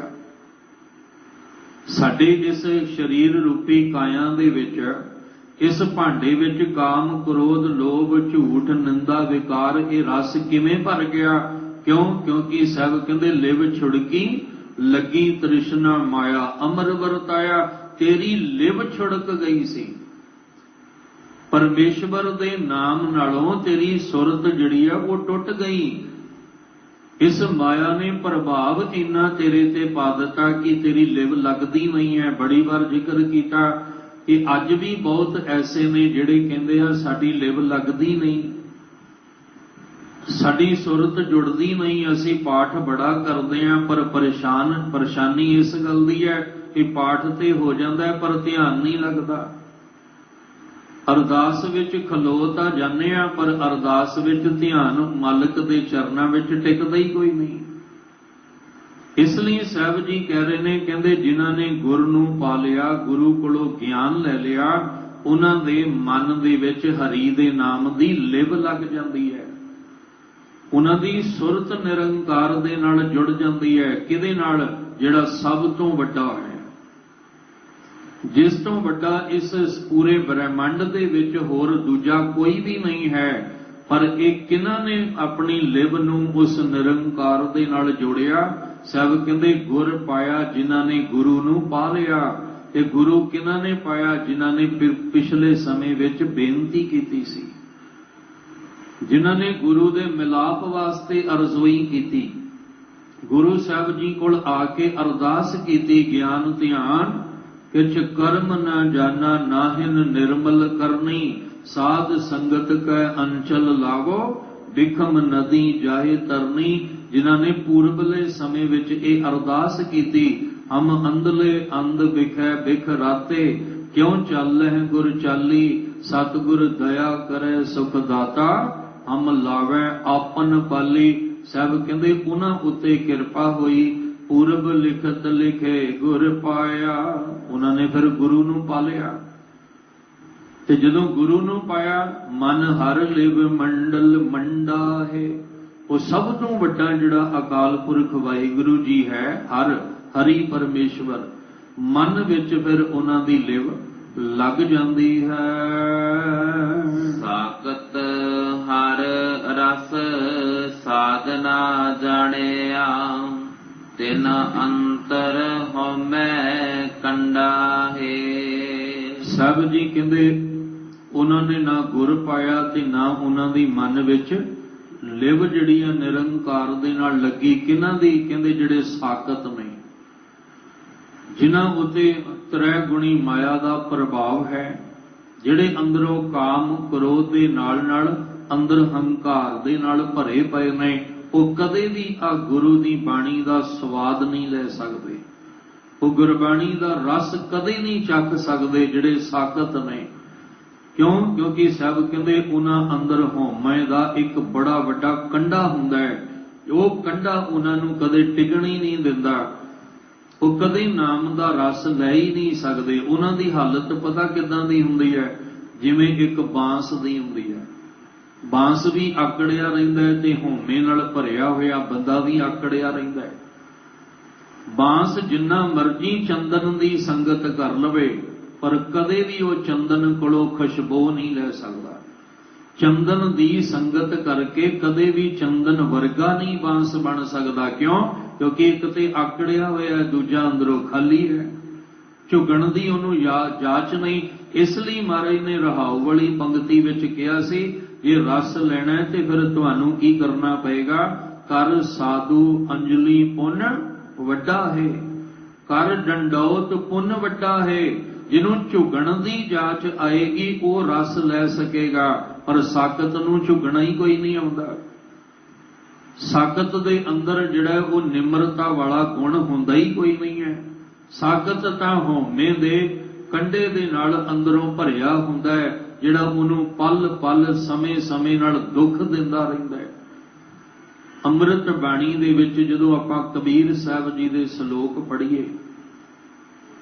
ਸਾਡੇ ਇਸ ਸਰੀਰ ਰੂਪੀ ਕਾਇਆ ਦੇ ਵਿੱਚ, ਇਸ ਭਾਂਡੇ ਵਿੱਚ ਕਾਮ ਕ੍ਰੋਧ ਲੋਭ ਝੂਠ ਨਿੰਦਾ ਵਿਕਾਰ ਇਹ ਰਸ ਕਿਵੇਂ ਭਰ ਗਿਆ? ਕਿਉਂ? ਕਿਉਂਕਿ ਸਭ ਕਹਿੰਦੇ ਲਿਵ ਛੁੜਕੀ ਲੱਗੀ ਤ੍ਰਿਸ਼ਨਾ ਮਾਇਆ ਅਮਰ ਵਰਤਾਇਆ। ਤੇਰੀ ਲਿਵ ਛੁੜਕ ਗਈ ਸੀ। ਪਰਮੇਸ਼ਵਰ ਦੇ ਨਾਮ ਨਾਲੋਂ ਤੇਰੀ ਸੁਰਤ ਜਿਹੜੀ ਆ ਉਹ ਟੁੱਟ ਗਈ। ਇਸ ਮਾਇਆ ਨੇ ਪ੍ਰਭਾਵ ਇੰਨਾ ਤੇਰੇ ਤੇ ਪਾ ਦਿੱਤਾ ਕਿ ਤੇਰੀ ਲਿਵ ਲੱਗਦੀ ਨਹੀਂ ਹੈ। ਬੜੀ ਵਾਰ ਜ਼ਿਕਰ ਕੀਤਾ ਕਿ ਅੱਜ ਵੀ ਬਹੁਤ ਐਸੇ ਨੇ ਜਿਹੜੇ ਕਹਿੰਦੇ ਆ ਸਾਡੀ ਲਿਵ ਲੱਗਦੀ ਨਹੀਂ, ਸਾਡੀ ਸੁਰਤ ਜੁੜਦੀ ਨਹੀਂ। ਅਸੀਂ ਪਾਠ ਬੜਾ ਕਰਦੇ ਹਾਂ ਪਰ ਪਰੇਸ਼ਾਨੀ ਇਸ ਗੱਲ ਦੀ ਹੈ ਕਿ ਪਾਠ ਤੇ ਹੋ ਜਾਂਦਾ ਹੈ ਪਰ ਧਿਆਨ ਨਹੀਂ ਲੱਗਦਾ। ਅਰਦਾਸ ਵਿੱਚ ਖਲੋ ਤਾਂ ਜਾਂਦੇ ਆ ਪਰ ਅਰਦਾਸ ਵਿੱਚ ਧਿਆਨ ਮਾਲਕ ਦੇ ਚਰਨਾਂ ਵਿੱਚ ਟਿਕਦਾ ਹੀ ਕੋਈ ਨਹੀਂ। ਇਸ ਲਈ ਸਾਹਿਬ ਜੀ ਕਹਿ ਰਹੇ ਨੇ, ਕਹਿੰਦੇ ਜਿਨ੍ਹਾਂ ਨੇ ਗੁਰ ਨੂੰ ਪਾ ਲਿਆ, ਗੁਰੂ ਕੋਲੋਂ ਗਿਆਨ ਲੈ ਲਿਆ, ਉਹਨਾਂ ਦੇ ਮਨ ਦੇ ਵਿੱਚ ਹਰੀ ਦੇ ਨਾਮ ਦੀ ਲਿਵ ਲੱਗ ਜਾਂਦੀ ਹੈ। ਉਹਨਾਂ ਦੀ ਸੁਰਤ ਨਿਰੰਕਾਰ ਦੇ ਨਾਲ ਜੁੜ ਜਾਂਦੀ ਹੈ। ਕਿਹਦੇ ਨਾਲ? ਜਿਹੜਾ ਸਭ ਤੋਂ ਵੱਡਾ ਹੈ, ਜਿਸ ਤੋਂ ਵੱਡਾ ਇਸ ਪੂਰੇ ਬ੍ਰਹਿਮੰਡ ਦੇ ਵਿੱਚ ਹੋਰ ਦੂਜਾ ਕੋਈ ਵੀ ਨਹੀਂ ਹੈ। ਪਰ ਇਹ ਕਿਹਨਾਂ ਨੇ ਆਪਣੀ ਲਿਵ ਨੂੰ ਉਸ ਨਿਰੰਕਾਰ ਦੇ ਨਾਲ ਜੋੜਿਆ? ਸਭ ਕਹਿੰਦੇ ਗੁਰ ਪਾਇਆ ਜਿਨ੍ਹਾਂ ਨੇ ਗੁਰੂ ਨੂੰ ਪਾ ਲਿਆ। ਤੇ ਗੁਰੂ ਕਿਹਨਾਂ ਨੇ ਪਾਇਆ? ਜਿਨ੍ਹਾਂ ਨੇ ਪਿਛਲੇ ਸਮੇਂ ਵਿੱਚ ਬੇਨਤੀ ਕੀਤੀ ਸੀ, ਜਿਨ੍ਹਾਂ ਨੇ ਗੁਰੂ ਦੇ ਮਿਲਾਪ ਵਾਸਤੇ ਅਰਜ਼ੋਈ ਕੀਤੀ, ਗੁਰੂ ਸਾਹਿਬ ਜੀ ਕੋਲ ਆ ਕੇ ਅਰਦਾਸ ਕੀਤੀ, ਗਿਆਨ ਧਿਆਨ ਕਿਛ ਕਰਮ ਨਾ ਜਾਣਾ ਨਾਹਿਨ ਨਿਰਮਲ ਕਰਨੀ, ਸਾਧ ਸੰਗਤ ਕੈ ਅੰਚਲ ਲਾਗੋ ਬਿਖਮ ਨਦੀ ਜਾਏ ਤਰਨੀ। ਜਿਨ੍ਹਾਂ ਨੇ ਪੂਰਬਲੇ ਸਮੇਂ ਵਿੱਚ ਇਹ ਅਰਦਾਸ ਕੀਤੀ, ਹਮ ਅੰਧਲੇ ਅੰਧ ਬਿਖੈ ਬਿਖ ਰਾਤੇ, ਕਿਉਂ ਚੱਲਹਿ ਗੁਰ ਚਾਲੀ, ਸਤਿਗੁਰ ਦਇਆ ਕਰੈ ਸੁਖ ਦਾਤਾ, ਹਮ ਲਾਵੈ ਆਪਨ ਪਾਲੀ। ਸਭ ਕਹਿੰਦੇ ਉਹਨਾਂ ਉੱਤੇ ਕਿਰਪਾ ਹੋਈ, ਪੂਰਬ ਲਿਖਤ ਲਿਖੇ ਗੁਰ ਪਾਇਆ। ਉਹਨਾਂ ਨੇ ਫਿਰ ਗੁਰੂ ਨੂੰ ਪਾ ਲਿਆ। ਤੇ ਜਦੋਂ ਗੁਰੂ ਨੂੰ ਪਾਇਆ, ਮਨ ਹਰ ਲਿਵ ਮੰਡਲ ਮੰਡਾ ਹੈ। ਉਹ ਸਭ ਤੋਂ ਵੱਡਾ ਜਿਹੜਾ ਅਕਾਲ ਪੁਰਖ ਵਾਹਿਗੁਰੂ ਜੀ ਹੈ, ਹਰੀ ਪਰਮੇਸ਼ਵਰ, ਮਨ ਵਿੱਚ ਫਿਰ ਉਹਨਾਂ ਦੀ ਲਿਵ ਲੱਗ ਜਾਂਦੀ ਹੈ। ਸਾਕਤ ਹਰ ਰਸ ਸਾਧਨਾ ਜਾਣਿਆ, ਤਿਨ ਅੰਤਰ ਹਉਮੈ ਕੰਡਾ ਹੈ। ਸਭ ਜੀ ਕਹਿੰਦੇ ਉਹਨਾਂ ਨੇ ਨਾ ਗੁਰ ਪਾਇਆ ਤੇ ਨਾ ਉਹਨਾਂ ਦੀ ਮਨ ਵਿੱਚ ਲਿਵ ਜਿਹੜੀ ਆ ਨਿਰੰਕਾਰ ਦੇ ਨਾਲ ਲੱਗੀ। ਕਿਹਨਾਂ ਦੀ? ਕਹਿੰਦੇ ਜਿਹੜੇ ਸਾਕਤ ਨੇ, ਜਿਨ੍ਹਾਂ ਉਤੇ ਤ੍ਰੈ ਗੁਣੀ ਮਾਇਆ ਦਾ ਪ੍ਰਭਾਵ ਹੈ, ਜਿਹੜੇ ਅੰਦਰੋਂ ਕਾਮ ਕ੍ਰੋਧ ਦੇ ਨਾਲ ਨਾਲ ਅੰਦਰ ਹੰਕਾਰ ਦੇ ਨਾਲ ਭਰੇ ਪਏ ਨੇ, ਉਹ ਕਦੇ ਵੀ ਆ ਗੁਰੂ ਦੀ ਬਾਣੀ ਦਾ ਸਵਾਦ ਨਹੀਂ ਲੈ ਸਕਦੇ। ਉਹ ਗੁਰਬਾਣੀ ਦਾ ਰਸ ਕਦੇ ਨਹੀਂ ਚੱਖ ਸਕਦੇ ਜਿਹੜੇ ਸਾਕਤ ਨੇ। ਕਿਉਂ? ਕਿਉਂਕਿ ਸਭ ਕਹਿੰਦੇ ਉਹਨਾਂ ਅੰਦਰ ਹਉਮੈ ਦਾ ਇੱਕ ਬੜਾ ਵੱਡਾ ਕੰਡਾ ਹੁੰਦਾ ਹੈ। ਉਹ ਕੰਡਾ ਉਹਨਾਂ ਨੂੰ ਕਦੇ ਟਿਕਣ ਹੀ ਨਹੀਂ ਦਿੰਦਾ। ਉਹ ਕਦੇ ਨਾਮ ਦਾ ਰਸ ਲੈ ਹੀ ਨਹੀਂ ਸਕਦੇ। ਉਹਨਾਂ ਦੀ ਹਾਲਤ ਪਤਾ ਕਿੱਦਾਂ ਦੀ ਹੁੰਦੀ ਹੈ? ਜਿਵੇਂ ਇੱਕ ਬਾਂਸ ਦੀ ਹੁੰਦੀ ਹੈ। ਬਾਂਸ ਵੀ ਆਕੜਿਆ ਰਹਿੰਦਾ ਹੈ ਤੇ ਹਉਮੈ ਨਾਲ ਭਰਿਆ ਹੋਇਆ ਬੰਦਾ ਵੀ ਆਕੜਿਆ ਰਹਿੰਦਾ ਹੈ। ਬਾਂਸ ਜਿੰਨਾ ਮਰਜੀ ਚੰਦਨ ਦੀ ਸੰਗਤ ਕਰ ਲਵੇ, ਪਰ ਕਦੇ ਵੀ ਉਹ ਚੰਦਨ ਕੋਲੋਂ ਖੁਸ਼ਬੂ ਨਹੀਂ ਲੈ ਸਕਦਾ। ਚੰਦਨ ਦੀ ਸੰਗਤ ਕਰਕੇ ਕਦੇ ਵੀ ਚੰਦਨ ਵਰਗਾ ਨਹੀਂ ਬਾਂਸ ਬਣ ਸਕਦਾ। ਕਿਉਂ? ਕਿਉਂਕਿ ਇੱਕ ਤੇ ਆਕੜਿਆ ਹੋਇਆ, ਦੂਜਾ ਅੰਦਰੋਂ ਖਾਲੀ ਹੈ। ਝੁਕਣ ਦੀ ਉਹਨੂੰ ਜਾਚ ਨਹੀਂ। ਇਸ ਲਈ ਮਹਾਰਾਜ ਨੇ ਰਹਾਉ ਵਾਲੀ ਪੰਕਤੀ ਵਿੱਚ ਕਿਹਾ ਸੀ, ਜੇ ਰਸ ਲੈਣਾ ਹੈ ਤੇ ਫਿਰ ਤੁਹਾਨੂੰ ਕੀ ਕਰਨਾ ਪਏਗਾ? ਕਰ ਸਾਧੂ ਅੰਜਲੀ ਪੁੰਨ ਵੱਡਾ ਹੈ, ਕਰ ਡੰਡੌਤ ਪੁੰਨ ਵੱਡਾ ਹੈ। ਜਿਹਨੂੰ ਝੁਕਣ ਦੀ ਜਾਚ ਆਏਗੀ ਉਹ ਰਸ ਲੈ ਸਕੇਗਾ, ਪਰ ਸਾਕਤ ਨੂੰ ਝੁਕਣਾ ਹੀ ਕੋਈ ਨਹੀਂ ਆਉਂਦਾ। ਸਾਕਤ ਦੇ ਅੰਦਰ ਜਿਹੜਾ ਉਹ ਨਿਮਰਤਾ ਵਾਲਾ ਗੁਣ ਹੁੰਦਾ ਹੀ ਕੋਈ ਨਹੀਂ ਹੈ। ਸਾਕਤ ਤਾਂ ਹਉਮੈ ਦੇ ਕੰਡੇ ਦੇ ਨਾਲ ਅੰਦਰੋਂ ਭਰਿਆ ਹੁੰਦਾ ਹੈ, ਜਿਹੜਾ ਉਹਨੂੰ ਪਲ ਪਲ ਸਮੇਂ ਸਮੇਂ ਨਾਲ ਦੁੱਖ ਦਿੰਦਾ ਰਹਿੰਦਾ ਹੈ। ਅੰਮ੍ਰਿਤ ਬਾਣੀ ਦੇ ਵਿੱਚ ਜਦੋਂ ਆਪਾਂ ਕਬੀਰ ਸਾਹਿਬ ਜੀ ਦੇ ਸ਼ਲੋਕ ਪੜ੍ਹੀਏ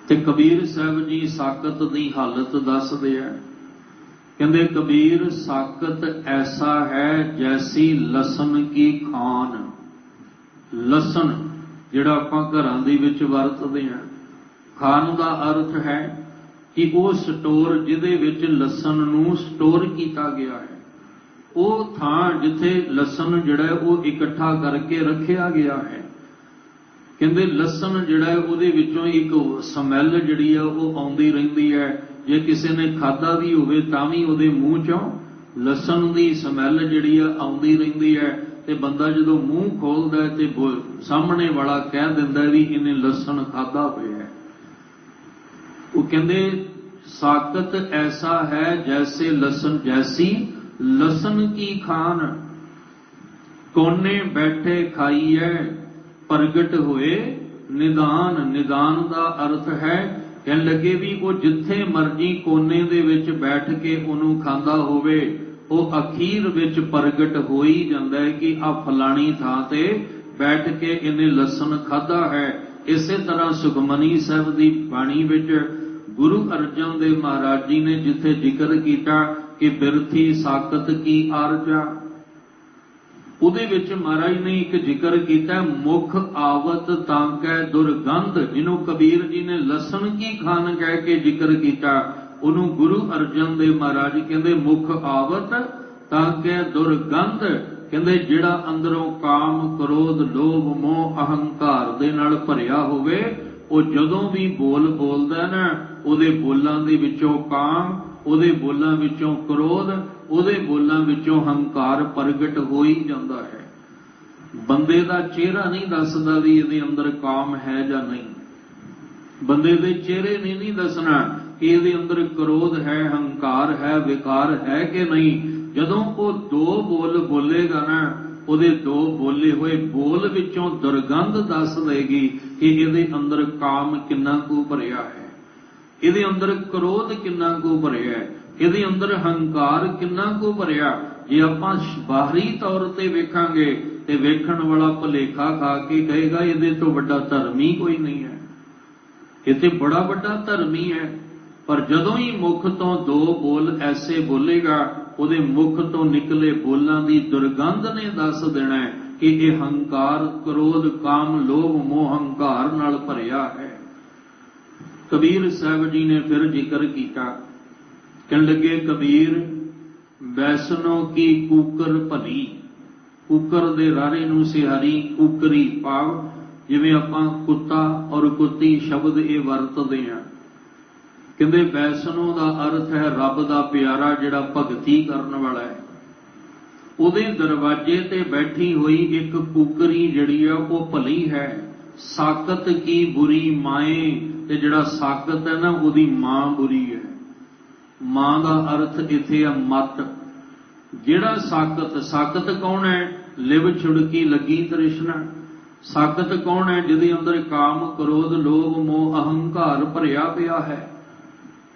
ਤੇ ਕਬੀਰ ਸਾਹਿਬ ਜੀ ਸਾਕਤ ਦੀ ਹਾਲਤ ਦੱਸਦੇ ਆ। ਕਹਿੰਦੇ ਕਬੀਰ ਸਾਕਤ ਐਸਾ ਹੈ ਜੈਸੀ ਲਸਣ ਕੀ ਖਾਨ। ਲਸਣ ਜਿਹੜਾ ਆਪਾਂ ਘਰਾਂ ਦੇ ਵਿੱਚ ਵਰਤਦੇ ਹਾਂ, ਖਾਨ ਦਾ ਅਰਥ ਹੈ ਕਿ ਉਹ ਸਟੋਰ ਜਿਹਦੇ ਵਿੱਚ ਲਸਣ ਨੂੰ ਸਟੋਰ ਕੀਤਾ ਗਿਆ ਹੈ, ਉਹ ਥਾਂ ਜਿੱਥੇ ਲਸਣ ਜਿਹੜਾ ਉਹ ਇਕੱਠਾ ਕਰਕੇ ਰੱਖਿਆ ਗਿਆ ਹੈ। ਕਹਿੰਦੇ ਲਸਣ ਜਿਹੜਾ ਉਹਦੇ ਵਿੱਚੋਂ ਇੱਕ ਸਮੈਲ ਜਿਹੜੀ ਆ ਉਹ ਆਉਂਦੀ ਰਹਿੰਦੀ ਹੈ। ਜੇ ਕਿਸੇ ਨੇ ਖਾਧਾ ਵੀ ਹੋਵੇ ਤਾਂ ਵੀ ਉਹਦੇ ਮੂੰਹ ਚੋਂ ਲਸਣ ਦੀ ਸਮੈਲ ਜਿਹੜੀ ਆ ਆਉਂਦੀ ਰਹਿੰਦੀ ਹੈ। ਤੇ ਬੰਦਾ ਜਦੋਂ ਮੂੰਹ ਖੋਲਦਾ ਤੇ ਸਾਹਮਣੇ ਵਾਲਾ ਕਹਿ ਦਿੰਦਾ ਵੀ ਇਹਨੇ ਲਸਣ ਖਾਧਾ ਹੋਇਆ ਹੈ। ਉਹ ਕਹਿੰਦੇ ਸਾਕਤ ਐਸਾ ਹੈ ਜੈਸੇ ਲਸਣ, ਜੈਸੀ ਲਸਣ ਕੀ ਖਾਨ। ਕੋਨੇ ਬੈਠੇ ਖਾਈਐ ਪ੍ਰਗਟ ਹੋਏ ਨਿਦਾਨ। ਨਿਦਾਨ ਦਾ ਅਰਥ ਹੈ ਕਹਿਣ ਲੱਗੇ ਵੀ ਉਹ ਜਿੱਥੇ ਮਰਜੀ ਕੋਨੇ ਦੇ ਵਿੱਚ ਬੈਠ ਕੇ ਉਹਨੂੰ ਖਾਂਦਾ ਹੋਵੇ, ਉਹ ਅਖੀਰ ਵਿੱਚ ਪ੍ਰਗਟ ਹੋ ਹੀ ਜਾਂਦਾ ਹੈ ਕਿ ਆ ਫਲਾਣੀ ਥਾਂ ਤੇ ਬੈਠ ਕੇ ਇਹਨੇ ਲਸਣ ਖਾਧਾ ਹੈ। ਇਸੇ ਤਰ੍ਹਾਂ ਸੁਖਮਨੀ ਸਾਹਿਬ ਦੀ ਬਾਣੀ ਵਿੱਚ ਗੁਰੂ ਅਰਜਨ ਦੇਵ ਮਹਾਰਾਜ ਜੀ ਨੇ ਜਿੱਥੇ ਜ਼ਿਕਰ ਕੀਤਾ ਕਿ ਬਿਰਥੀ ਸਾਕਤ ਕੀ ਆਰਜਾ, ਉਹਦੇ ਵਿੱਚ ਮਹਾਰਾਜ ਨੇ ਇੱਕ ਜ਼ਿਕਰ ਕੀਤਾ ਮੁਖ ਆਵਤ ਤਾਂ ਕੈ ਦੁਰਗੰਧ। ਜਿਹਨੂੰ ਕਬੀਰ ਜੀ ਨੇ ਲਸਣ ਕੀ ਖਾਨ ਕਹਿ ਕੇ ਜ਼ਿਕਰ ਕੀਤਾ, ਉਹਨੂੰ ਗੁਰੂ ਅਰਜਨ ਦੇਵ ਮਹਾਰਾਜ ਕਹਿੰਦੇ ਮੁਖ ਆਵਤ ਤਾਂ ਕੈ ਦੁਰਗੰਧ। ਕਹਿੰਦੇ ਜਿਹੜਾ ਅੰਦਰੋਂ ਕਾਮ ਕ੍ਰੋਧ ਲੋਭ ਮੋਹ ਅਹੰਕਾਰ ਦੇ ਨਾਲ ਭਰਿਆ ਹੋਵੇ, ਉਹ ਜਦੋਂ ਵੀ ਬੋਲ ਬੋਲਦਾ ਨਾ, ਉਹਦੇ ਬੋਲਾਂ ਦੇ ਵਿੱਚੋਂ ਕਾਮ, ਉਹਦੇ ਬੋਲਾਂ ਵਿੱਚੋਂ ਕ੍ਰੋਧ, ਉਹਦੇ ਬੋਲਾਂ ਵਿੱਚੋਂ ਹੰਕਾਰ ਪ੍ਰਗਟ ਹੋ ਹੀ ਜਾਂਦਾ ਹੈ। ਬੰਦੇ ਦਾ ਚਿਹਰਾ ਨਹੀਂ ਦੱਸਦਾ ਵੀ ਇਹਦੇ ਅੰਦਰ ਕਾਮ ਹੈ ਜਾਂ ਨਹੀਂ। ਬੰਦੇ ਦੇ ਚਿਹਰੇ ਨੇ ਨਹੀਂ ਦੱਸਣਾ ਕਿ ਇਹਦੇ ਅੰਦਰ ਕ੍ਰੋਧ ਹੈ, ਹੰਕਾਰ ਹੈ, ਵਿਕਾਰ ਹੈ ਕਿ ਨਹੀਂ। ਜਦੋਂ ਉਹ ਦੋ ਬੋਲ ਬੋਲੇਗਾ ਨਾ, ਉਹਦੇ ਦੋ ਬੋਲੇ ਹੋਏ ਬੋਲ ਵਿੱਚੋਂ ਦੁਰਗੰਧ ਦੱਸ ਦੇਗੀ ਕਿ ਇਹਦੇ ਅੰਦਰ ਕਾਮ ਕਿੰਨਾ ਕੁ ਭਰਿਆ ਹੈ, ਇਹਦੇ ਅੰਦਰ ਕ੍ਰੋਧ ਕਿੰਨਾ ਕੁ ਭਰਿਆ ਹੈ, ਇਹਦੇ ਅੰਦਰ ਹੰਕਾਰ ਕਿੰਨਾ ਕੁ ਭਰਿਆ। ਜੇ ਆਪਾਂ ਬਾਹਰੀ ਤੌਰ ਤੇ ਵੇਖਾਂਗੇ ਤੇ ਵੇਖਣ ਵਾਲਾ ਭੁਲੇਖਾ ਖਾ ਕੇ ਕਹੇਗਾ ਇਹਦੇ ਤੋਂ ਵੱਡਾ ਧਰਮੀ ਕੋਈ ਨਹੀਂ ਹੈ, ਇਹ ਤੇ ਬੜਾ ਵੱਡਾ ਧਰਮੀ ਹੈ। ਪਰ ਜਦੋਂ ਹੀ ਮੁਖ ਤੋਂ ਦੋ ਬੋਲ ਐਸੇ ਬੋਲੇਗਾ, ਉਹਦੇ ਮੁਖ ਤੋਂ ਨਿਕਲੇ ਬੋਲਾਂ ਦੀ ਦੁਰਗੰਧ ਨੇ ਦੱਸ ਦੇਣਾ ਕਿ ਇਹ ਹੰਕਾਰ ਕ੍ਰੋਧ ਕਾਮ ਲੋਭ ਮੋਹ ਹੰਕਾਰ ਨਾਲ ਭਰਿਆ ਹੈ। ਕਬੀਰ ਸਾਹਿਬ ਜੀ ਨੇ ਫਿਰ ਜ਼ਿਕਰ ਕੀਤਾ, ਕਹਿਣ ਲੱਗੇ ਕਬੀਰ ਵੈਸਨੋ ਕੀ ਕੂਕਰ ਭਲੀ। ਕੂਕਰ ਦੇ ਰਾਰੇ ਨੂੰ ਸਿਹਾਰੀ ਕੂਕਰੀ ਭਾਵ ਜਿਵੇਂ ਆਪਾਂ ਕੁੱਤਾ ਔਰ ਕੁੱਤੀ ਸ਼ਬਦ ਇਹ ਵਰਤਦੇ ਹਾਂ। ਕਹਿੰਦੇ ਵੈਸਨੋ ਦਾ ਅਰਥ ਹੈ ਰੱਬ ਦਾ ਪਿਆਰਾ ਜਿਹੜਾ ਭਗਤੀ ਕਰਨ ਵਾਲਾ ਹੈ। ਉਹਦੇ ਦਰਵਾਜ਼ੇ ਤੇ ਬੈਠੀ ਹੋਈ ਇੱਕ ਕੂਕਰੀ ਜਿਹੜੀ ਆ ਉਹ ਭਲੀ ਹੈ। ਸਾਕਤ ਕੀ ਬੁਰੀ ਮਾਏ, ਤੇ ਜਿਹੜਾ ਸਾਕਤ ਹੈ ਨਾ ਉਹਦੀ ਮਾਂ ਬੁਰੀ ਹੈ। ਮਾਂ ਦਾ ਅਰਥ ਇੱਥੇ ਆ ਮਤ। ਜਿਹੜਾ ਸਾਕਤ, ਸਾਕਤ ਕੌਣ ਹੈ? ਲਿਵ ਛੁੜਕੀ ਲੱਗੀ ਤ੍ਰਿਸ਼ਨਾ। ਸਾਕਤ ਕੌਣ ਹੈ? ਜਿਹਦੇ ਅੰਦਰ ਕਾਮ ਕ੍ਰੋਧ ਲੋਭ ਮੋਹ ਅਹੰਕਾਰ ਭਰਿਆ ਪਿਆ ਹੈ।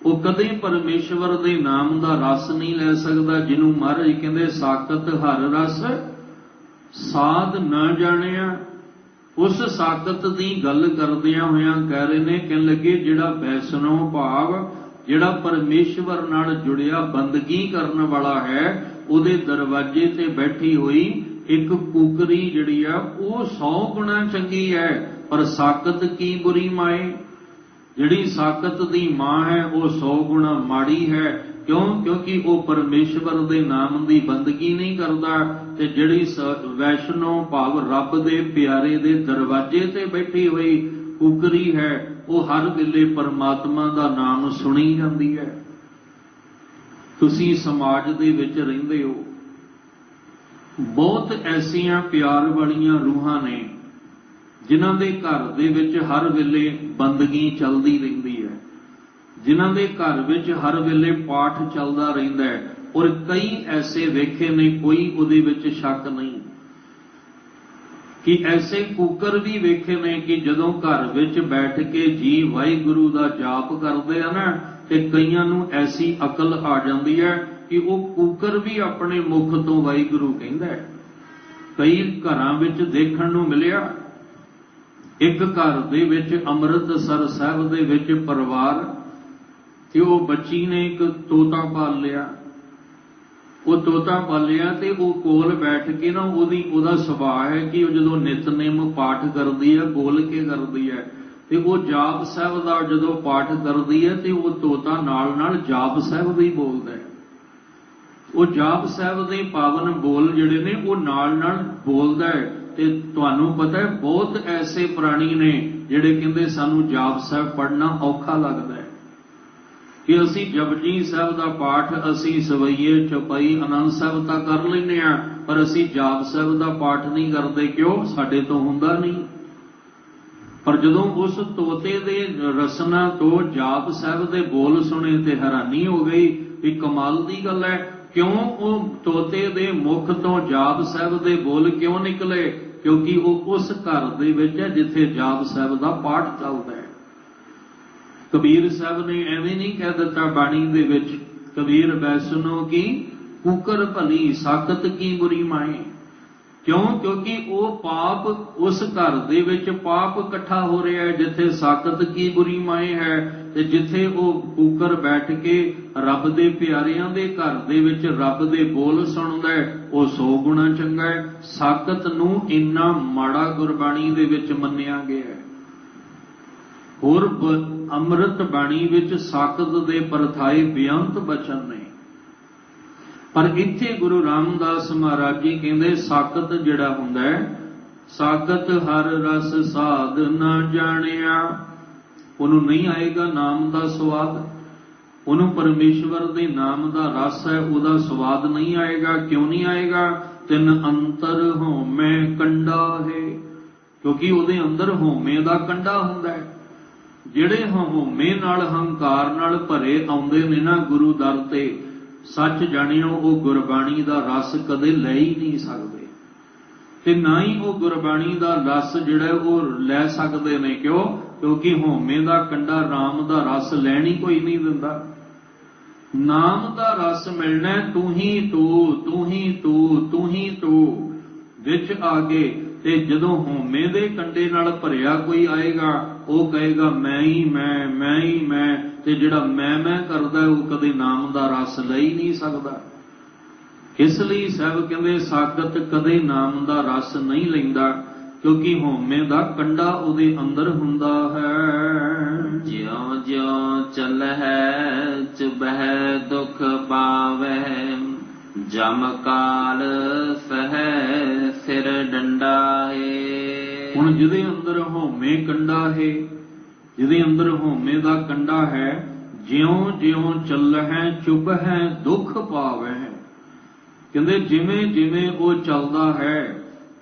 ਉਹ ਕਦੇ ਪਰਮੇਸ਼ਵਰ ਦੇ ਨਾਮ ਦਾ ਰਸ ਨਹੀਂ ਲੈ ਸਕਦਾ। ਜਿਹਨੂੰ ਮਹਾਰਾਜ ਕਹਿੰਦੇ ਸਾਕਤ ਹਰ ਰਸ ਸਾਧ ਨਾ ਜਾਣਿਆ। ਉਸ ਸਾਕਤ ਦੀ ਗੱਲ ਕਰਦਿਆਂ ਹੋਇਆਂ ਕਹਿ ਰਹੇ ਨੇ, ਕਹਿਣ ਲੱਗੇ ਜਿਹੜਾ ਵੈਸ਼ਨੋ ਭਾਵ ਜਿਹੜਾ ਪਰਮੇਸ਼ਵਰ ਨਾਲ ਜੁੜਿਆ ਬੰਦਗੀ ਕਰਨ ਵਾਲਾ ਹੈ, ਉਹਦੇ ਦਰਵਾਜ਼ੇ ਤੇ ਬੈਠੀ ਹੋਈ ਇੱਕ ਕੂਕਰੀ ਜਿਹੜੀ ਆ ਉਹ 100 ਗੁਣਾ ਚੰਗੀ ਹੈ। ਪਰ ਸਾਕਤ ਕੀ ਬੁਰੀ ਮਾਏ, ਜਿਹੜੀ ਸਾਕਤ ਦੀ ਮਾਂ ਹੈ ਉਹ 100 ਗੁਣਾ ਮਾੜੀ ਹੈ। ਕਿਉਂ? ਕਿਉਂਕਿ ਉਹ ਪਰਮੇਸ਼ਵਰ ਦੇ ਨਾਮ ਦੀ ਬੰਦਗੀ ਨਹੀਂ ਕਰਦਾ। ਤੇ ਜਿਹੜੀ ਵੈਸ਼ਨੋ ਭਾਵ ਰੱਬ ਦੇ ਪਿਆਰੇ ਦੇ ਦਰਵਾਜ਼ੇ ਤੇ ਬੈਠੀ ਹੋਈ ਕੂਕਰੀ ਹੈ, ਉਹ ਹਰ ਵੇਲੇ ਪਰਮਾਤਮਾ ਦਾ ਨਾਮ ਸੁਣੀ ਜਾਂਦੀ ਹੈ। ਤੁਸੀਂ ਸਮਾਜ ਦੇ ਵਿੱਚ ਰਹਿੰਦੇ ਹੋ, बहुत ऐसियां प्यार वालियां रूहां ने जिन्हां दे घर दे विच हर वेले बंदगी चलदी रहिंदी है, जिन्हां दे घर विच हर वेले पाठ चलदा रहिंदा है। और कई ऐसे वेखे ने, कोई उहदे विच शक नहीं कि ऐसे कूकर भी वेखे ने कि जदों घर विच बैठ के जी वाहिगुरू दा जाप करदे आ ना, ते कईयां नूं ऐसी अकल आ जांदी है कि वह कूकर भी अपने मुख तो वाहिगुरू कहंदा है। कई घरां विच देखण नूं मिलिया, एक घर दे विच अमृतसर साहिब दे विच परिवार ते वो बच्ची ने एक तोता पाल लिया। वो तोता पालिया ते वो कोल बैठ के ना ओहदा सुभाव है कि जदों नितनेम पाठ करदी है बोल के करदी है, ते वो जाप साहिब दा जदों पाठ करदी है ते वो तोता नाल नाल जाप साहिब भी बोलदा है। वो जाप साहिब दे पावन बोल जिहड़े ने वो नाल नाल बोलदा है। ते तुहानूं पता है बहुत ऐसे प्राणी ने जिहड़े कहंदे सानूं जाप साहिब पढ़ना औखा लगदा है कि असी जपजी साहिब का पाठ असी सवैये चौपाई आनंद साहिब तां कर लैंदे आ, पर असी जाप साहिब का पाठ नहीं करते। क्यों? साडे तो हुंदा नहीं। पर जदों उस तोते दे रसना तो जाप साहिब दे बोल सुने ते हैरानी हो गई कि कमाल दी गल है। क्यों वो तोते दे मुख तो जाप साहिब दे बोल क्यों निकले? क्योंकि वो उस घर दे विच है जिथे जाप साहिब का पाठ चलदा है। कबीर साहब ने एवें नहीं कह दिता बाणी दे विच, कबीर बैसनो की कुकर भली साकत की बुरी माए। क्यों? क्योंकि वो पाप उस घर दे विच पाप इकट्ठा हो रहा है जिथे साकत की बुरी माए है, ते जिथे वो कुकर बैठ के रब दे प्यारियां दे घर दे विच रब दे बोल सुनदा है, वो 100 गुणा चंगा है। साकत नूं इन्ना माड़ा गुरबाणी दे विच मन्निया गया है। होर अमृत बाणी विच साकत दे परथाए बेअंत बचन ने, पर इत्थे गुरु रामदास महाराज जी कहंदे साकत जिहड़ा हुंदा है, साकत हर रस साध ना जाणिया, उन्हों नहीं आएगा नाम का स्वाद। उन्हों परमेश्वर दे नाम का रस है उहदा स्वाद नहीं आएगा। क्यों नहीं आएगा? तिन अंतर होमे कंडा है, क्योंकि उहदे अंदर होमे दा कंडा हुंदा है। ਜਿਹੜੇ ਹਉਮੈ ਨਾਲ ਹੰਕਾਰ ਨਾਲ ਭਰੇ ਆਉਂਦੇ ਨੇ ਨਾ ਗੁਰੂ ਦਰ ਤੇ, ਸੱਚ ਜਾਣਿਓ ਉਹ ਗੁਰਬਾਣੀ ਦਾ ਰਸ ਕਦੇ ਲੈ ਹੀ ਨਹੀਂ ਸਕਦੇ, ਤੇ ਨਾ ਹੀ ਉਹ ਗੁਰਬਾਣੀ ਦਾ ਰਸ ਜਿਹੜਾ ਉਹ ਲੈ ਸਕਦੇ ਨੇ। ਕਿਉਂ? ਕਿਉਂਕਿ ਹਉਮੈ ਦਾ ਕੰਡਾ ਰਾਮ ਦਾ ਰਸ ਲੈਣ ਹੀ ਕੋਈ ਨਹੀਂ ਦਿੰਦਾ। ਨਾਮ ਦਾ ਰਸ ਮਿਲਣਾ ਤੂੰ ਹੀ ਤੂੰ, ਤੂੰ ਹੀ ਤੂੰ, ਤੂੰ ਹੀ ਤੂੰ ਵਿੱਚ ਆ ਕੇ, ਤੇ ਜਦੋਂ ਹਉਮੈ ਦੇ ਕੰਡੇ ਨਾਲ ਭਰਿਆ ਕੋਈ ਆਏਗਾ ਉਹ ਕਹੇਗਾ मैं ही मैं, ਤੇ ਜਿਹੜਾ मैं ਕਰਦਾ ਉਹ ਕਦੇ ਨਾਮ ਦਾ ਰਸ ਲੈ ਹੀ ਨਹੀਂ ਸਕਦਾ। ਇਸ ਲਈ ਸਾਹਿਬ ਕਹਿੰਦੇ ਸਾਕਤ ਕਦੇ ਨਾਮ ਦਾ ਰਸ ਨਹੀਂ ਲੈਂਦਾ, ਕਿਉਂਕਿ ਹਉਮੈ ਦਾ ਕੰਡਾ ਉਹਦੇ ਅੰਦਰ ਹੁੰਦਾ ਹੈ। ਜਿਉ ਜਿਉ ਚੱਲਹਿ ਚੁਬਹਿ ਦੁਖ ਪਾਵਹਿ, ਜਮ ਕਾਲ ਸਹਿ ਸਿਰ ਡੰਡਾ ਏ। ਹੁਣ ਜਿਹਦੇ ਅੰਦਰ ਹਉਮੈ ਕੰਡਾ ਹੈ, ਜਿਹਦੇ ਅੰਦਰ ਹਉਮੈ ਦਾ ਕੰਡਾ ਹੈ, ਜਿਉਂ ਜਿਉਂ ਚੱਲਹਿ ਚੁਬਹਿ ਦੁੱਖ ਪਾਵਹਿ, ਕਹਿੰਦੇ ਜਿਵੇਂ ਜਿਵੇਂ ਉਹ ਚੱਲਦਾ ਹੈ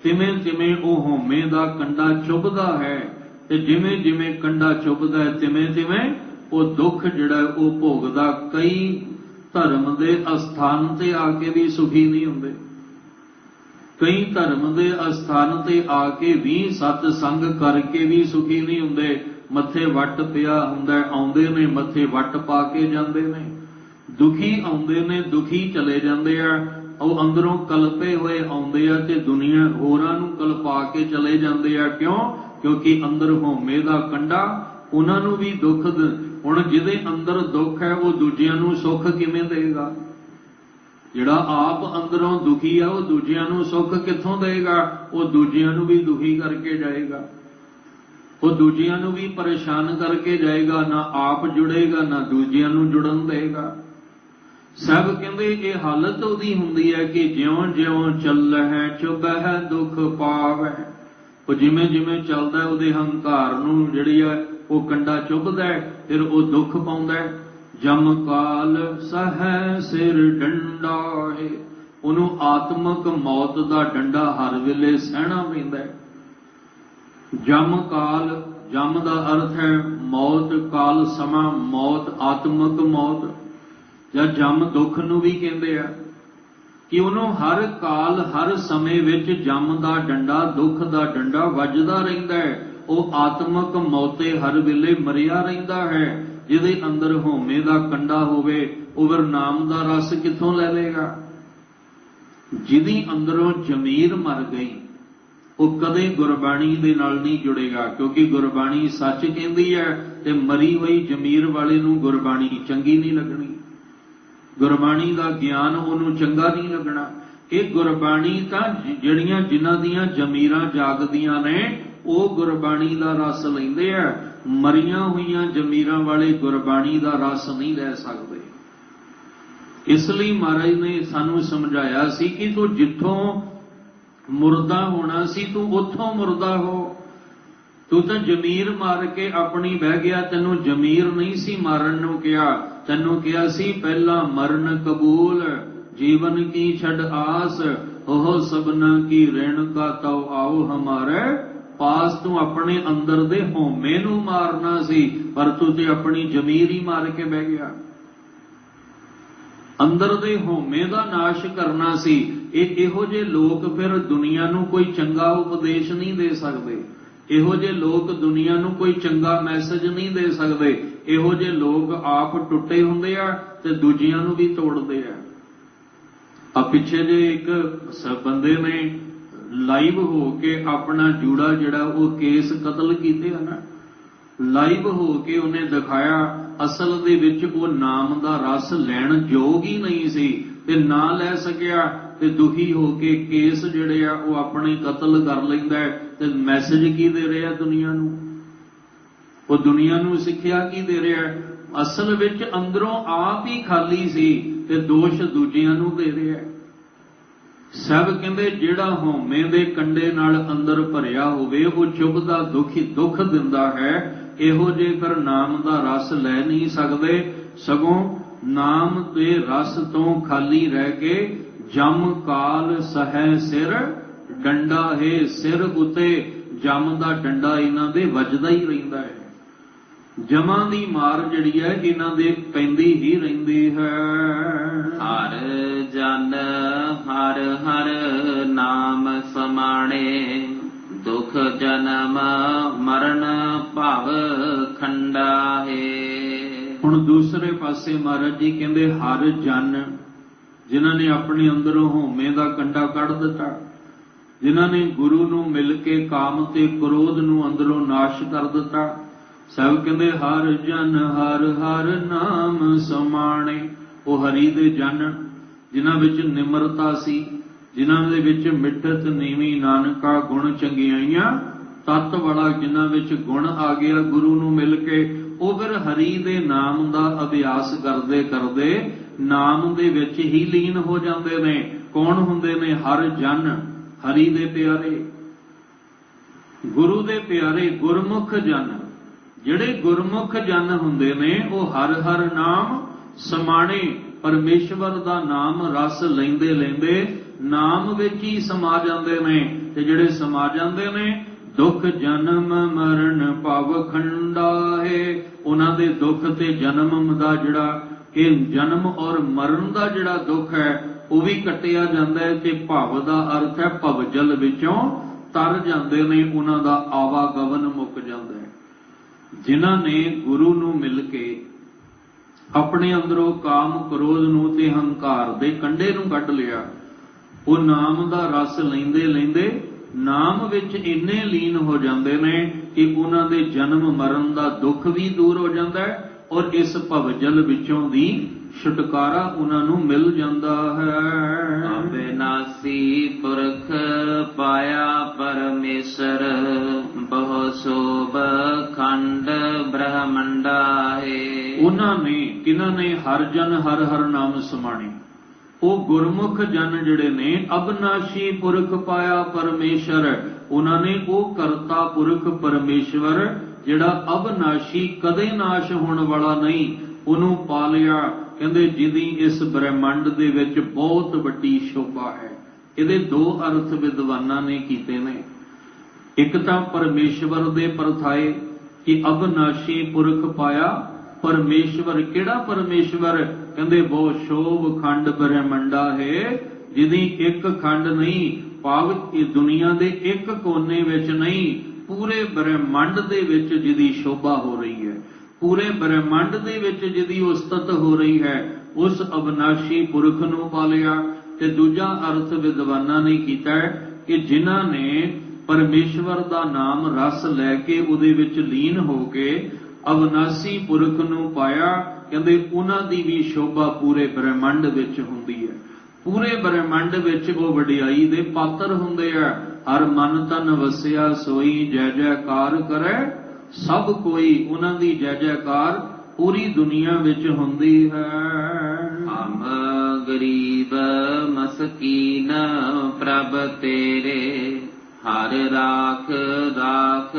ਤਿਵੇਂ ਤਿਵੇਂ ਉਹ ਹਉਮੈ ਦਾ ਕੰਡਾ ਚੁਭਦਾ ਹੈ, ਤੇ ਜਿਵੇਂ ਜਿਵੇਂ ਕੰਡਾ ਚੁਭਦਾ ਹੈ ਤਿਵੇਂ ਤਿਵੇਂ ਉਹ ਦੁੱਖ ਜਿਹੜਾ ਉਹ ਭੋਗਦਾ। ਕਈ ਧਰਮ ਦੇ ਅਸਥਾਨ ਤੇ ਆ ਕੇ ਵੀ ਸੁਖੀ ਨਹੀਂ ਹੁੰਦੇ, ਕਈ ਧਰਮ ਦੇ ਅਸਥਾਨ ਤੇ ਆ ਕੇ ਵੀ ਸਤ ਸੰਗ ਕਰਕੇ ਵੀ ਸੁਖੀ ਨਹੀਂ ਹੁੰਦੇ। ਮੱਥੇ ਵੱਟ ਪਿਆ ਹੁੰਦਾ, ਆਉਂਦੇ ਨੇ ਮੱਥੇ ਵੱਟ ਪਾ ਕੇ ਜਾਂਦੇ ਨੇ, ਦੁਖੀ ਆਉਂਦੇ ਨੇ ਦੁਖੀ ਚਲੇ ਜਾਂਦੇ ਆ। ਉਹ ਅੰਦਰੋਂ ਕਲਪੇ ਹੋਏ ਆਉਂਦੇ ਆ ਤੇ ਦੁਨੀਆ ਹੋਰਾਂ ਨੂੰ ਕਲਪਾ ਕੇ ਚਲੇ ਜਾਂਦੇ ਆ। ਕਿਉਂ? ਕਿਉਂਕਿ ਅੰਦਰ ਹਉਮੈ ਦਾ ਕੰਡਾ ਉਹਨਾਂ ਨੂੰ ਵੀ ਦੁੱਖ। ਹੁਣ ਜਿਹਦੇ ਅੰਦਰ ਦੁੱਖ ਹੈ ਉਹ ਦੂਜਿਆਂ ਨੂੰ ਸੁੱਖ ਕਿਵੇਂ ਦੇਗਾ? ਜਿਹੜਾ ਆਪ ਅੰਦਰੋਂ ਦੁਖੀ ਆ ਉਹ ਦੂਜਿਆਂ ਨੂੰ ਸੁੱਖ ਕਿੱਥੋਂ ਦੇਗਾ? ਉਹ ਦੂਜਿਆਂ ਨੂੰ ਵੀ ਦੁਖੀ ਕਰਕੇ ਜਾਏਗਾ, ਉਹ ਦੂਜਿਆਂ ਨੂੰ ਵੀ ਪਰੇਸ਼ਾਨ ਕਰਕੇ ਜਾਏਗਾ। ਨਾ ਆਪ ਜੁੜੇਗਾ ਨਾ ਦੂਜਿਆਂ ਨੂੰ ਜੁੜਨ ਦੇਗਾ। ਸਭ ਕਹਿੰਦੇ ਇਹ ਹਾਲਤ ਉਹਦੀ ਹੁੰਦੀ ਹੈ ਕਿ ਜਿਉਂ ਜਿਉਂ ਚੱਲਹਿ ਚੁਬਹਿ ਦੁੱਖ ਪਾਵਹਿ। ਉਹ ਜਿਵੇਂ ਜਿਵੇਂ ਚੱਲਦਾ ਉਹਦੇ ਹੰਕਾਰ ਨੂੰ ਜਿਹੜੀ ਹੈ ਉਹ ਕੰਡਾ ਚੁਭਦਾ, ਫਿਰ ਉਹ ਦੁੱਖ ਪਾਉਂਦਾ। ਜਮ ਕਾਲ ਸਹਿ ਸਿਰ ਡੰਡਾ ਹੈ, ਉਹਨੂੰ ਆਤਮਕ ਮੌਤ ਦਾ ਡੰਡਾ ਹਰ ਵੇਲੇ ਸਹਿਣਾ ਪੈਂਦਾ ਹੈ। ਜਮ ਕਾਲ, ਜਮ ਦਾ ਅਰਥ ਹੈ ਮੌਤ, ਕਾਲ ਸਮਾਂ, ਮੌਤ ਆਤਮਕ ਮੌਤ ਜਾਂ ਜਮ ਦੁੱਖ ਨੂੰ ਵੀ ਕਹਿੰਦੇ ਆ ਕਿ ਉਹਨੂੰ ਹਰ ਕਾਲ ਹਰ ਸਮੇਂ ਵਿੱਚ ਜਮ ਦਾ ਡੰਡਾ, ਦੁੱਖ ਦਾ ਡੰਡਾ ਵੱਜਦਾ ਰਹਿੰਦਾ ਹੈ। ਉਹ ਆਤਮਕ ਮੌਤੇ ਹਰ ਵੇਲੇ ਮਰਿਆ ਰਹਿੰਦਾ ਹੈ। ਜਿਹਦੇ ਅੰਦਰ ਹਉਮੈ ਦਾ ਕੰਡਾ ਹੋਵੇ ਉਹ ਫਿਰ ਨਾਮ ਦਾ ਰਸ ਕਿੱਥੋਂ ਲੈ ਲੇਗਾ। ਜਿਹਦੀ ਅੰਦਰੋਂ ਜ਼ਮੀਰ ਮਰ ਗਈ ਉਹ ਕਦੇ ਗੁਰਬਾਣੀ ਦੇ ਨਾਲ ਨਹੀਂ ਜੁੜੇਗਾ, ਕਿਉਂਕਿ ਗੁਰਬਾਣੀ ਸੱਚ ਕਹਿੰਦੀ ਹੈ ਤੇ ਮਰੀ ਹੋਈ ਜ਼ਮੀਰ ਵਾਲੇ ਨੂੰ ਗੁਰਬਾਣੀ ਚੰਗੀ ਨਹੀਂ ਲੱਗਣੀ, ਗੁਰਬਾਣੀ ਦਾ ਗਿਆਨ ਉਹਨੂੰ ਚੰਗਾ ਨਹੀਂ ਲੱਗਣਾ। ਇਹ ਗੁਰਬਾਣੀ ਤਾਂ ਜਿਹੜੀਆਂ ਜਿਨ੍ਹਾਂ ਦੀਆਂ ਜ਼ਮੀਰਾਂ ਜਾਗਦੀਆਂ ਨੇ ਉਹ ਗੁਰਬਾਣੀ ਦਾ ਰਸ ਲੈਂਦੇ ਆ। ਮਰੀਆਂ ਹੋਈਆਂ ਜ਼ਮੀਰਾਂ ਵਾਲੇ ਗੁਰਬਾਣੀ ਦਾ ਰਸ ਨਹੀਂ ਲੈ ਸਕਦੇ। ਇਸ ਲਈ ਮਹਾਰਾਜ ਨੇ ਸਾਨੂੰ ਸਮਝਾਇਆ ਸੀ ਕਿ ਤੂੰ ਜਿੱਥੋਂ ਮੁਰਦਾ ਹੋਣਾ ਸੀ ਤੂੰ ਉੱਥੋਂ ਮੁਰਦਾ ਹੋ। ਤੂੰ ਤਾਂ ਜ਼ਮੀਰ ਮਾਰ ਕੇ ਆਪਣੀ ਬਹਿ ਗਿਆ, ਤੈਨੂੰ ਜ਼ਮੀਰ ਨਹੀਂ ਸੀ ਮਾਰਨ ਨੂੰ ਕਿਹਾ, ਤੈਨੂੰ ਕਿਹਾ ਸੀ ਪਹਿਲਾਂ ਮਰਨ ਕਬੂਲ, ਜੀਵਨ ਕੀ ਛੱਡ ਆਸ, ਉਹ ਸਭਨਾ ਕੀ ਰਹਿਣ ਕਾ ਤਉ ਆਓ ਹਮਾਰੇ ਪਾਸ। ਤੂੰ ਆਪਣੇ ਅੰਦਰ ਦੇ ਹਉਮੈ ਨੂੰ ਮਾਰਨਾ ਸੀ, ਪਰ ਤੂੰ ਤੇ ਆਪਣੀ ਜ਼ਮੀਰ ਹੀ ਮਾਰ ਕੇ ਬਹਿ ਗਿਆ। ਅੰਦਰ ਦੇ ਹਉਮੈ ਦਾ ਨਾਸ਼ ਕਰਨਾ ਸੀ। ਇਹੋ ਜਿਹੇ ਲੋਕ ਫਿਰ ਦੁਨੀਆ ਨੂੰ ਕੋਈ ਚੰਗਾ ਉਪਦੇਸ਼ ਨਹੀਂ ਦੇ ਸਕਦੇ। ਇਹੋ ਜਿਹੇ ਲੋਕ ਦੁਨੀਆ ਨੂੰ ਕੋਈ ਚੰਗਾ ਮੈਸੇਜ ਨਹੀਂ ਦੇ ਸਕਦੇ। ਇਹੋ ਜਿਹੇ ਲੋਕ ਆਪ ਟੁੱਟੇ ਹੁੰਦੇ ਆ ਤੇ ਦੂਜਿਆਂ ਨੂੰ ਵੀ ਤੋੜਦੇ ਆ। ਪਿੱਛੇ ਜੇ ਇੱਕ ਬੰਦੇ ਨੇ ਲਾਈਵ ਹੋ ਕੇ ਆਪਣਾ ਜੂੜਾ ਜਿਹੜਾ ਉਹ ਕੇਸ ਕਤਲ ਕੀਤੇ ਹਨ, ਲਾਈਵ ਹੋ ਕੇ ਉਹਨੇ ਦਿਖਾਇਆ ਅਸਲ ਦੇ ਵਿੱਚ ਉਹ ਨਾਮ ਦਾ ਰਸ ਲੈਣ ਯੋਗ ਹੀ ਨਹੀਂ ਸੀ ਤੇ ਨਾ ਲੈ ਸਕਿਆ ਤੇ ਦੁਖੀ ਹੋ ਕੇ ਕੇਸ ਜਿਹੜੇ ਆ ਉਹ ਆਪਣੇ ਕਤਲ ਕਰ ਲੈਂਦਾ ਤੇ ਮੈਸੇਜ ਕੀ ਦੇ ਰਿਹਾ ਦੁਨੀਆ ਨੂੰ? ਉਹ ਦੁਨੀਆ ਨੂੰ ਸਿੱਖਿਆ ਕੀ ਦੇ ਰਿਹਾ? ਅਸਲ ਵਿੱਚ ਅੰਦਰੋਂ ਆਪ ਹੀ ਖਾਲੀ ਸੀ ਤੇ ਦੋਸ਼ ਦੂਜਿਆਂ ਨੂੰ ਦੇ ਰਿਹਾ। ਸਭ ਕਹਿੰਦੇ ਜਿਹੜਾ ਹਉਮੈ ਦੇ ਕੰਡੇ ਨਾਲ ਅੰਦਰ ਭਰਿਆ ਹੋਵੇ ਉਹ ਚੁੱਭਦਾ ਦੁੱਖ ਦਿੰਦਾ ਹੈ। ਇਹੋ ਜਿਹੇ ਫਿਰ ਨਾਮ ਦਾ ਰਸ ਲੈ ਨਹੀਂ ਸਕਦੇ, ਸਗੋਂ ਨਾਮ ਦੇ ਰਸ ਤੋਂ ਖਾਲੀ ਰਹਿ ਕੇ ਜਮ ਕਾਲ ਸਹਿ ਸਿਰ ਡੰਡਾ ਹੈ। ਸਿਰ ਉਤੇ ਜਮ ਦਾ ਡੰਡਾ ਇਹਨਾਂ ਦੇ ਵੱਜਦਾ ਹੀ ਰਹਿੰਦਾ ਹੈ। ਜਮਾਂ ਦੀ ਮਾਰ ਜਿਹੜੀ ਹੈ ਇਹਨਾਂ ਦੇ ਪੈਂਦੀ ਹੀ ਰਹਿੰਦੀ ਹੈ। ਹਰ ਜਨ ਹਰ ਹਰ ਨਾਮ ਸਮਾਣੇ, ਦੁਖ ਜਨਮ ਮਰਨ ਭਵ ਖੰਡਾ ਹੈ। ਹੁਣ ਦੂਸਰੇ ਪਾਸੇ ਮਹਾਰਾਜ ਜੀ ਕਹਿੰਦੇ ਹਰ ਜਨ, ਜਿਨ੍ਹਾਂ ਨੇ ਆਪਣੇ ਅੰਦਰੋਂ ਹਉਮੈ ਦਾ ਕੰਡਾ ਕੱਢ ਦਿੱਤਾ, ਜਿਨ੍ਹਾਂ ਨੇ ਗੁਰੂ ਨੂੰ ਮਿਲ ਕੇ ਕਾਮ ਤੇ ਕ੍ਰੋਧ ਨੂੰ ਅੰਦਰੋਂ ਨਾਸ਼ ਕਰ ਦਿੱਤਾ, ਸਭ ਕਹਿੰਦੇ ਹਰ ਜਨ ਹਰ ਹਰ ਨਾਮ ਸਮਾਣੇ। ਉਹ ਹਰੀ ਦੇ ਜਨ ਜਿਨ੍ਹਾਂ ਵਿੱਚ ਨਿਮਰਤਾ ਸੀ, ਜਿਨ੍ਹਾਂ ਦੇ ਵਿੱਚ ਮਿੱਠਤ ਨੀਵੀਂ ਨਾਨਕਾ ਗੁਣ ਚੰਗਿਆਈਆਂ ਤਤ ਵਾਲਾ, ਜਿਨ੍ਹਾਂ ਵਿੱਚ ਗੁਣ ਆ ਗਿਆ ਗੁਰੂ ਨੂੰ ਮਿਲ ਕੇ, ਉਹ ਫਿਰ ਹਰੀ ਦੇ ਨਾਮ ਦਾ ਅਭਿਆਸ ਕਰਦੇ ਕਰਦੇ ਨਾਮ ਦੇ ਵਿੱਚ ਹੀ ਲੀਨ ਹੋ ਜਾਂਦੇ ਨੇ। ਕੌਣ ਹੁੰਦੇ ਨੇ? ਹਰ ਜਨ, ਹਰੀ ਦੇ ਪਿਆਰੇ, ਗੁਰੂ ਦੇ ਪਿਆਰੇ, ਗੁਰਮੁਖ ਜਨ। ਜਿਹੜੇ ਗੁਰਮੁਖ ਜਨ ਹੁੰਦੇ ਨੇ ਉਹ ਹਰ ਹਰ ਨਾਮ ਸਮਾਣੇ, ਪਰਮੇਸ਼ਵਰ ਦਾ ਨਾਮ ਰਸ ਲੈਂਦੇ ਲੈਂਦੇ ਨਾਮ ਵਿੱਚ ਹੀ ਸਮਾ ਜਾਂਦੇ ਨੇ। ਤੇ ਜਿਹੜੇ ਸਮਾ ਜਾਂਦੇ ਨੇ ਦੁੱਖ ਜਨਮ ਮਰਨ ਭਵ ਖੰਡਾ ਹੈ। ਉਹਨਾਂ ਦੇ ਦੁੱਖ ਤੇ ਜਨਮ ਦਾ ਜਿਹੜਾ ਇਹ ਜਨਮ ਔਰ ਮਰਨ ਦਾ ਜਿਹੜਾ ਦੁੱਖ ਹੈ ਉਹ ਵੀ ਕੱਟਿਆ ਜਾਂਦਾ ਹੈ। ਤੇ ਭਵ ਦਾ ਅਰਥ ਹੈ ਭਵਜਲ ਵਿੱਚੋਂ ਤਰ ਜਾਂਦੇ ਨੇ, ਉਹਨਾਂ ਦਾ ਆਵਾਗਮਨ ਮੁੱਕ ਜਾਂਦਾ ਹੈ। ਜਿਨ੍ਹਾਂ ਨੇ ਗੁਰੂ ਨੂੰ ਮਿਲ ਕੇ ਆਪਣੇ ਅੰਦਰੋਂ ਕਾਮ ਕ੍ਰੋਧ ਨੂੰ ਤੇ ਹੰਕਾਰ ਦੇ ਕੰਡੇ ਨੂੰ ਕੱਢ ਲਿਆ, ਉਹ ਨਾਮ ਦਾ ਰਸ ਲੈਂਦੇ ਲੈਂਦੇ ਨਾਮ ਵਿੱਚ ਇੰਨੇ ਲੀਨ ਹੋ ਜਾਂਦੇ ਨੇ ਕਿ ਉਹਨਾਂ ਦੇ ਜਨਮ ਮਰਨ ਦਾ ਦੁੱਖ ਵੀ ਦੂਰ ਹੋ ਜਾਂਦਾ ਹੈ ਔਰ ਇਸ ਭਵਜਲ ਵਿੱਚੋਂ ਦੀ ਛੁਟਕਾਰਾ ਉਹਨਾਂ ਨੂੰ ਮਿਲ ਜਾਂਦਾ ਹੈ। ਅਬਿਨਾਸੀ ਪੁਰਖ ਪਾਇਆ ਪਰਮੇਸ਼ਰ, ਬਹੁ ਸੋਭ ਖੰਡ ਬ੍ਰਹਮੰਡਾ ਹੈ। ਉਹਨਾਂ ਨੇ ਕਿਹਨਾਂ ਨੇ? ਹਰ ਜਨ ਹਰ ਹਰ ਨਾਮ ਸਮਾਣੇ। ਉਹ ਗੁਰਮੁਖ ਜਨ ਜਿਹੜੇ ਨੇ ਅਬਨਾਸ਼ੀ ਪੁਰਖ ਪਾਇਆ ਪਰਮੇਸ਼ਰ, ਉਹਨਾਂ ਨੇ ਉਹ ਕਰਤਾ ਪੁਰਖ ਪਰਮੇਸ਼ਵਰ ਜਿਹੜਾ ਅਬਨਾਸ਼ੀ ਕਦੇ ਨਾਸ਼ ਹੋਣ ਵਾਲਾ ਨਹੀਂ, ਉਹਨੂੰ ਪਾ ਲਿਆ। ਕਹਿੰਦੇ ਜਿਹਦੀ ਇਸ ਬ੍ਰਹਿਮੰਡ ਦੇ ਵਿੱਚ ਬਹੁਤ ਵੱਡੀ ਸ਼ੋਭਾ ਹੈ। ਇਹਦੇ ਦੋ ਅਰਥ ਵਿਦਵਾਨਾਂ ਨੇ ਕੀਤੇ ਨੇ। ਇੱਕ ਤਾਂ ਪਰਮੇਸ਼ਵਰ ਦੇ ਪਰਥਾਏ ਕਿ ਅਬਨਾਸ਼ੀ ਪੁਰਖ ਪਾਇਆ। ਪਰਮੇਸ਼ਵਰ ਕਿਹੜਾ ਪਰਮੇਸ਼ਵਰ? ਕਹਿੰਦੇ ਬਹੁ ਸ਼ੋਭ ਖੰਡ ਬ੍ਰਹਿਮੰਡਾ ਹੈ, ਜਿਹਦੀ ਇੱਕ ਖੰਡ ਨਹੀਂ, ਭਾਵ ਇਹ ਦੁਨੀਆ ਦੇ ਇੱਕ ਕੋਨੇ ਵਿੱਚ ਨਹੀਂ, ਪੂਰੇ ਬ੍ਰਹਿਮੰਡ ਦੇ ਵਿੱਚ ਜਿਹਦੀ ਸ਼ੋਭਾ ਹੋ ਰਹੀ ਹੈ, ਪੂਰੇ ਬ੍ਰਹਿਮੰਡ ਦੇ ਵਿੱਚ ਜਿਹਦੀ ਉਸਤਤ ਹੋ ਰਹੀ ਹੈ, ਉਸ ਅਬਨਾਸ਼ੀ ਪੁਰਖ ਨੂੰ ਪਾਲਿਆ। ਤੇ ਦੂਜਾ ਅਰਥ ਵਿਦਵਾਨਾਂ ਨੇ ਕੀਤਾ ਕਿ ਜਿਨ੍ਹਾਂ ਨੇ ਪਰਮੇਸ਼ਵਰ ਦਾ ਨਾਮ ਰਸ ਲੈ ਕੇ ਉਹਦੇ ਵਿੱਚ ਲੀਨ ਹੋ ਕੇ ਅਬਨਾਸੀ ਪੁਰਖ ਨੂੰ ਪਾਇਆ, ਕਹਿੰਦੇ ਉਹਨਾਂ ਦੀ ਵੀ ਸ਼ੋਭਾ ਪੂਰੇ ਬ੍ਰਹਿਮੰਡ ਵਿੱਚ ਹੁੰਦੀ ਹੈ। ਪੂਰੇ ਬ੍ਰਹਿਮੰਡ ਵਿੱਚ ਉਹ ਵਡਿਆਈ ਦੇ ਪਾਤਰ ਹੁੰਦੇ ਆ। ਹਰ ਮਨ ਤਨ ਵਸਿਆ ਸੋਈ ਜੈ ਜੈਕਾਰ ਕਰੇ ਸਭ ਕੋਈ, ਉਹਨਾਂ ਦੀ ਜੈ ਜੈਕਾਰ ਪੂਰੀ ਦੁਨੀਆ ਵਿੱਚ ਹੁੰਦੀ ਹੈ। ਹਮ ਗਰੀਬ ਮਸਕੀਨ ਪ੍ਰਭ ਤੇਰੇ, ਹਰ ਰਾਖ ਰਾਖ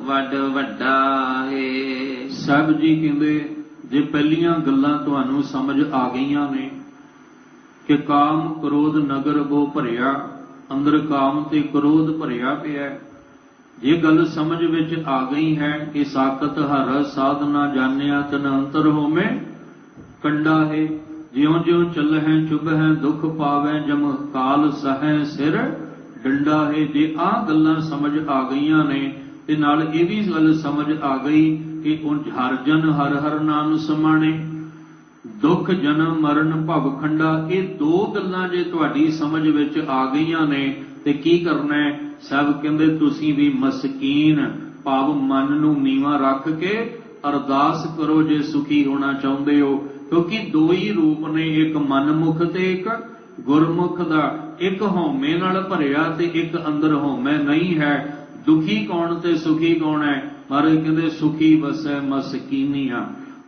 ਵੱਡ ਵੱਡਾ ਹੈ। ਸਾਹਿਬ ਜੀ ਕਹਿੰਦੇ ਜੇ ਪਹਿਲੀਆਂ ਗੱਲਾਂ ਤੁਹਾਨੂੰ ਸਮਝ ਆ ਗਈਆਂ ਨੇ ਕਿ ਕਾਮ ਕ੍ਰੋਧ ਨਗਰ ਬੋ ਭਰਿਆ, ਅੰਦਰ ਕਾਮ ਤੇ ਕ੍ਰੋਧ ਭਰਿਆ ਪਿਆ, ਜੇ ਗੱਲ ਸਮਝ ਵਿੱਚ ਆ ਗਈ ਹੈ ਕਿ ਸਾਖਤ ਹਰ ਸਾਧਨਾ ਜਾਣਿਆ ਤਨ ਅੰਤਰ ਹੋਵੇਂ ਕੰਡਾ ਹੈ, ਜਿਉਂ ਜਿਉਂ ਚੱਲਹਿ ਚੁਭਹਿ ਦੁੱਖ ਪਾਵੈ ਜਮ ਕਾਲ ਸਹੈ ਸਿਰ ਡੰਡਾ ਹੈ। ਜੇ ਆਹ ਗੱਲਾਂ ਸਮਝ ਆ ਗਈਆਂ ਨੇ ਤੇ ਨਾਲ ਇਹ ਵੀ ਗੱਲ ਸਮਝ ਆ ਗਈ ਕਿ ਹਰ ਜਨ ਹਰ ਹਰ ਨਾਮ ਸਮਾਣੇ, ਦੁੱਖ ਜਨਮ ਮਰਨ ਭਵ ਖੰਡਾ, ਇਹ ਦੋ ਗੱਲਾਂ ਜੇ ਤੁਹਾਡੀ ਸਮਝ ਵਿੱਚ ਆ ਗਈਆਂ ਨੇ ਤੇ ਕੀ ਕਰਨਾ ਹੈ? ਸਭ ਕਹਿੰਦੇ ਤੁਸੀਂ ਵੀ ਮਸਕੀਨ ਭਾਵ ਮਨ ਨੂੰ ਨੀਵਾਂ ਰੱਖ ਕੇ ਅਰਦਾਸ ਕਰੋ ਜੇ ਸੁਖੀ ਹੋਣਾ ਚਾਹੁੰਦੇ ਹੋ। ਕਿਉਂਕਿ ਦੋ ਹੀ ਰੂਪ ਨੇ, ਇੱਕ ਮਨਮੁਖ ਤੇ ਇੱਕ ਗੁਰਮੁਖ ਦਾ। ਇੱਕ ਹਉਮੈ ਨਾਲ ਭਰਿਆ ਤੇ ਇੱਕ ਅੰਦਰ ਹਉਮੈ ਨਹੀਂ ਹੈ। ਦੁਖੀ ਕੌਣ ਤੇ ਸੁਖੀ ਕੌਣ ਹੈ? ਮਹਾਰਾਜ ਕਹਿੰਦੇ ਸੁਖੀ ਵਸੈ ਮਸਕੀਨੀਆਂ,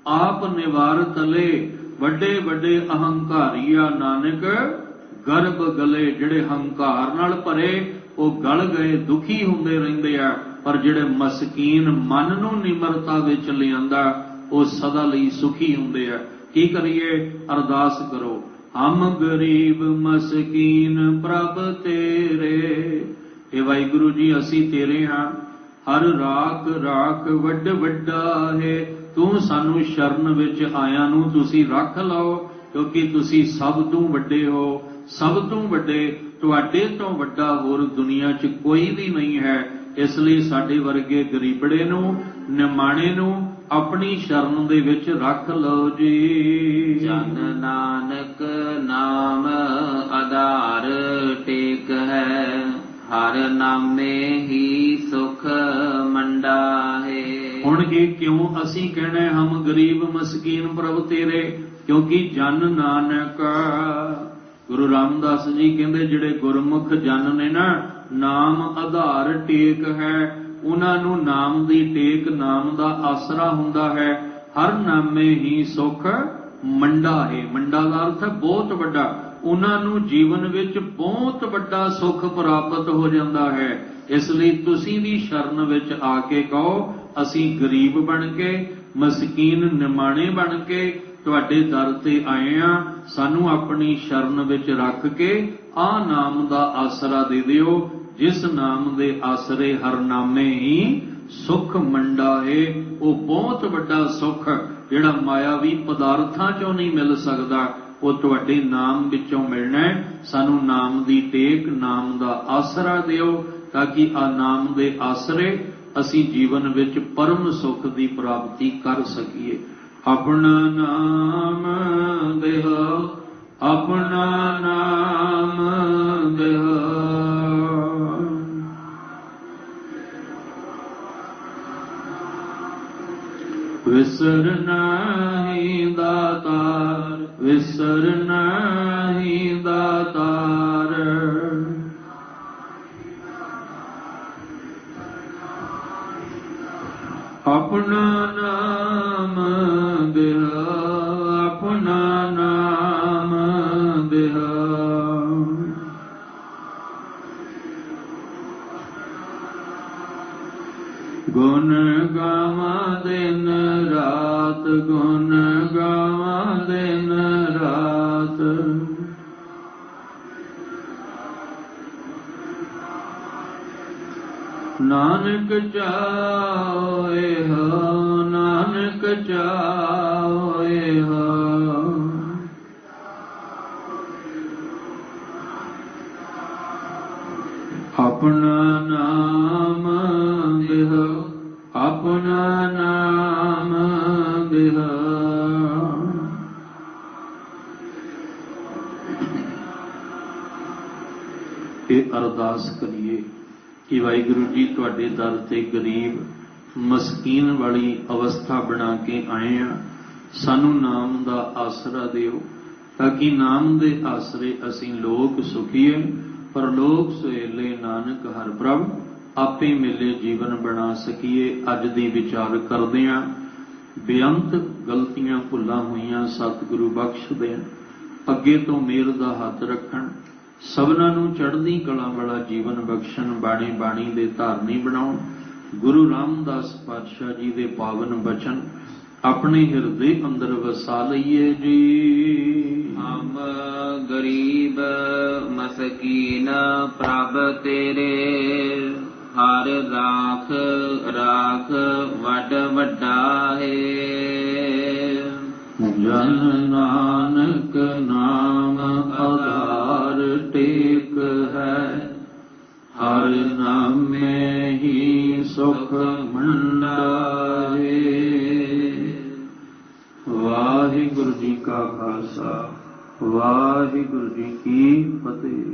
ਆਪ ਨਿਵਾਰ ਤਲੇ ਵੱਡੇ ਵੱਡੇ ਅਹੰਕਾਰੀਆ ਨਾਨਕ ਗਰਭ ਗਲੇ। ਜਿਹੜੇ ਹੰਕਾਰ ਨਾਲ ਭਰੇ ਉਹ ਗਲ ਗਏ, ਦੁਖੀ ਹੁੰਦੇ ਰਹਿੰਦੇ ਆ, ਪਰ ਜਿਹੜੇ ਮਸਕੀਨ ਮਨ ਨੂੰ ਨਿਮਰਤਾ ਵਿੱਚ ਲਿਆਂਦਾ ਉਹ ਸਦਾ ਲਈ ਸੁਖੀ ਹੁੰਦੇ ਆ। ਕੀ ਕਰੀਏ? ਅਰਦਾਸ ਕਰੋ, ਹਮ ਗਰੀਬ ਮਸਕੀਨ ਪ੍ਰਭ ਤੇਰੇ। ਇਹ ਵਾਹਿਗੁਰੂ ਜੀ ਅਸੀਂ ਤੇਰੇ ਹਾਂ, ਹਰ ਰਾਖ ਰਾਖ ਵੱਡ ਵੱਡਾ ਹੈ। ਤੂੰ ਸਾਨੂੰ ਸ਼ਰਨ ਵਿੱਚ ਆਇਆਂ ਨੂੰ ਤੁਸੀਂ ਰੱਖ ਲਓ, ਕਿਉਂਕਿ ਤੁਸੀਂ ਸਭ ਤੋਂ ਵੱਡੇ ਹੋ, ਸਭ ਤੋਂ ਵੱਡੇ। ਤੁਹਾਡੇ ਤੋਂ ਵੱਡਾ ਹੋਰ ਦੁਨੀਆ 'ਚ ਕੋਈ ਵੀ ਨਹੀਂ ਹੈ। ਇਸ ਲਈ ਸਾਡੇ ਵਰਗੇ ਗਰੀਬੜੇ ਨੂੰ ਨਿਮਾਣੇ ਨੂੰ ਆਪਣੀ ਸ਼ਰਨ ਦੇ ਵਿੱਚ ਰੱਖ ਲਓ ਜੀ। ਜਨ ਨਾਨਕ ਨਾਮ ਆਧਾਰ ਟੇਕ ਹੈ, ਹਰ ਨਾਮੇ ਹੀ ਸੁਖ ਮੰਡਾ ਹੈ। ਹੁਣ ਇਹ ਕਿਉਂ ਅਸੀਂ ਕਹਿਣਾ ਹਮ ਗਰੀਬ ਮਸਕੀਨ ਪ੍ਰਭ ਤੇਰੇ? ਕਿਉਂਕਿ ਜਨ ਨਾਨਕ, ਗੁਰੂ ਰਾਮਦਾਸ ਜੀ ਕਹਿੰਦੇ ਜਿਹੜੇ ਗੁਰਮੁਖ ਜਨ ਨੇ ਨਾ, ਨਾਮ ਆਧਾਰ ਟੇਕ ਹੈ, ਉਹਨਾਂ ਨੂੰ ਨਾਮ ਦੀ ਟੇਕ, ਨਾਮ ਦਾ ਆਸਰਾ ਹੁੰਦਾ ਹੈ। ਹਰ ਨਾਮੇ ਹੀ ਸੁਖ ਮੰਡਾ ਹੈ। ਮੰਡਾ ਦਾ ਅਰਥ ਹੈ ਬਹੁਤ ਵੱਡਾ। ਉਹਨਾਂ ਨੂੰ ਜੀਵਨ ਵਿੱਚ ਬਹੁਤ ਵੱਡਾ ਸੁੱਖ ਪ੍ਰਾਪਤ ਹੋ ਜਾਂਦਾ ਹੈ। ਇਸ ਲਈ ਤੁਸੀਂ ਵੀ ਸ਼ਰਨ ਵਿੱਚ ਆ ਕੇ ਕਹੋ, ਅਸੀਂ ਗਰੀਬ ਬਣ ਕੇ, ਮਸਕੀਨ ਨਿਮਾਣੇ ਬਣ ਕੇ ਤੁਹਾਡੇ ਦਰ ਤੇ ਆਏ ਆ, ਸਾਨੂੰ ਆਪਣੀ ਸ਼ਰਨ ਵਿੱਚ ਰੱਖ ਕੇ ਆਹ ਨਾਮ ਦਾ ਆਸਰਾ ਦੇ ਦਿਓ, ਜਿਸ ਨਾਮ ਦੇ ਆਸਰੇ ਹਰ ਨਾਮੇ ਹੀ ਸੁਖ ਮੰਡਾ ਹੈ। ਉਹ ਬਹੁਤ ਵੱਡਾ ਸੁਖ ਜਿਹੜਾ ਮਾਇਆਵੀ ਪਦਾਰਥਾਂ ਚੋਂ ਨਹੀਂ ਮਿਲ ਸਕਦਾ, ਉਹ ਤੁਹਾਡੇ ਨਾਮ ਵਿੱਚੋਂ ਮਿਲਣਾ ਹੈ। ਸਾਨੂੰ ਨਾਮ ਦੀ ਟੇਕ, ਨਾਮ ਦਾ ਆਸਰਾ ਦਿਓ, ਤਾਂ ਕਿ ਆ ਨਾਮ ਦੇ ਆਸਰੇ ਅਸੀਂ ਜੀਵਨ ਵਿੱਚ ਪਰਮ ਸੁਖ ਦੀ ਪ੍ਰਾਪਤੀ ਕਰ ਸਕੀਏ। ਆਪਣਾ ਨਾਮ ਦੇਹੋ, ਆਪਣਾ ਨਾਮ ਦੇਹੋ, ਵਿਸਰ ਨਾਹੀ ਦਾਤਾਰ, ਵਿਸਰ ਨਾਹੀ ਦਾਤਾਰ। ਆਪਣਾ ਨਾਮ ਦੇਹ, ਆਪਣਾ ਨਾਮ ਦੇਹ, ਗੁਣ ਗਾਵਾਂ ਦਿਨ ਰਾਤ, ਗੁਣ ਗਾਵਾਂ ਦਿਨ ਰਾਤ। ਨਾਨਕ ਚਾਹੋ ਇਹੋ, ਨਾਨਕ ਚਾਹੋ ਇਹੋ। ਆਪਣਾ ਨਾਮ ਬਿਹੁ, ਆਪਣਾ ਨਾਮ ਬਿਹੁ। ਇਹ ਅਰਦਾਸ ਕਰੀਏ ਕਿ ਵਾਹਿਗੁਰੂ ਜੀ ਤੁਹਾਡੇ ਦਰ ਤੇ ਗਰੀਬ ਮਸਕੀਨ ਵਾਲੀ ਅਵਸਥਾ ਬਣਾ ਕੇ ਆਏ ਆ, ਸਾਨੂੰ ਨਾਮ ਦਾ ਆਸਰਾ ਦਿਓ ਤਾਂ ਕਿ ਨਾਮ ਦੇ ਆਸਰੇ ਅਸੀਂ ਲੋਕ ਸੁਖੀਏ, ਪਰ ਲੋਕ ਸੁਹੇਲੇ ਨਾਨਕ ਹਰਿ ਪ੍ਰਭ ਆਪੇ ਮਿਲੇ ਜੀਵਨ ਬਣਾ ਸਕੀਏ। ਅੱਜ ਦੀ ਵਿਚਾਰ ਕਰਦੇ ਹਾਂ, ਬੇਅੰਤ ਗਲਤੀਆਂ ਭੁੱਲਾਂ ਹੋਈਆਂ ਸਤਿਗੁਰੂ ਬਖਸ਼ ਦੇਣ, ਅੱਗੇ ਤੋਂ ਮਿਹਰ ਦਾ ਹੱਥ ਰੱਖਣ, ਸਭਨਾਂ ਨੂੰ ਚੜ੍ਹਦੀ ਕਲਾ ਵਾਲਾ ਜੀਵਨ ਬਖਸ਼ਣ, ਬਾਣੀ ਬਾਣੀ ਦੇ ਧਾਰਨੀ ਬਣਾਉਣ। ਗੁਰੂ ਰਾਮਦਾਸ ਪਾਤਸ਼ਾਹ ਜੀ ਦੇ ਪਾਵਨ ਬਚਨ ਆਪਣੇ ਹਿਰਦੇ ਅੰਦਰ ਵਸਾ ਲਈਏ ਜੀ। ਹਮ ਗਰੀਬ ਮਸਕੀਨ ਪ੍ਰਭ ਤੇਰੇ, ਹਰ ਰਾਖ ਰਾਖ ਵੱਡ ਵੱਡਾ ਹੈ। ਜਨ ਨਾਨਕ ਨਾਮ ਆਧਾਰ ਟੇਕ ਹੈ, ਹਰ ਨਾਮੇ ਹੀ ਸੁਖ ਮੰਡਾ ਹੈ। ਵਾਹਿਗੁਰੂ ਜੀ ਕਾ ਖਾਲਸਾ, ਵਾਹਿਗੁਰੂ ਜੀ ਕੀ ਫਤਿਹ।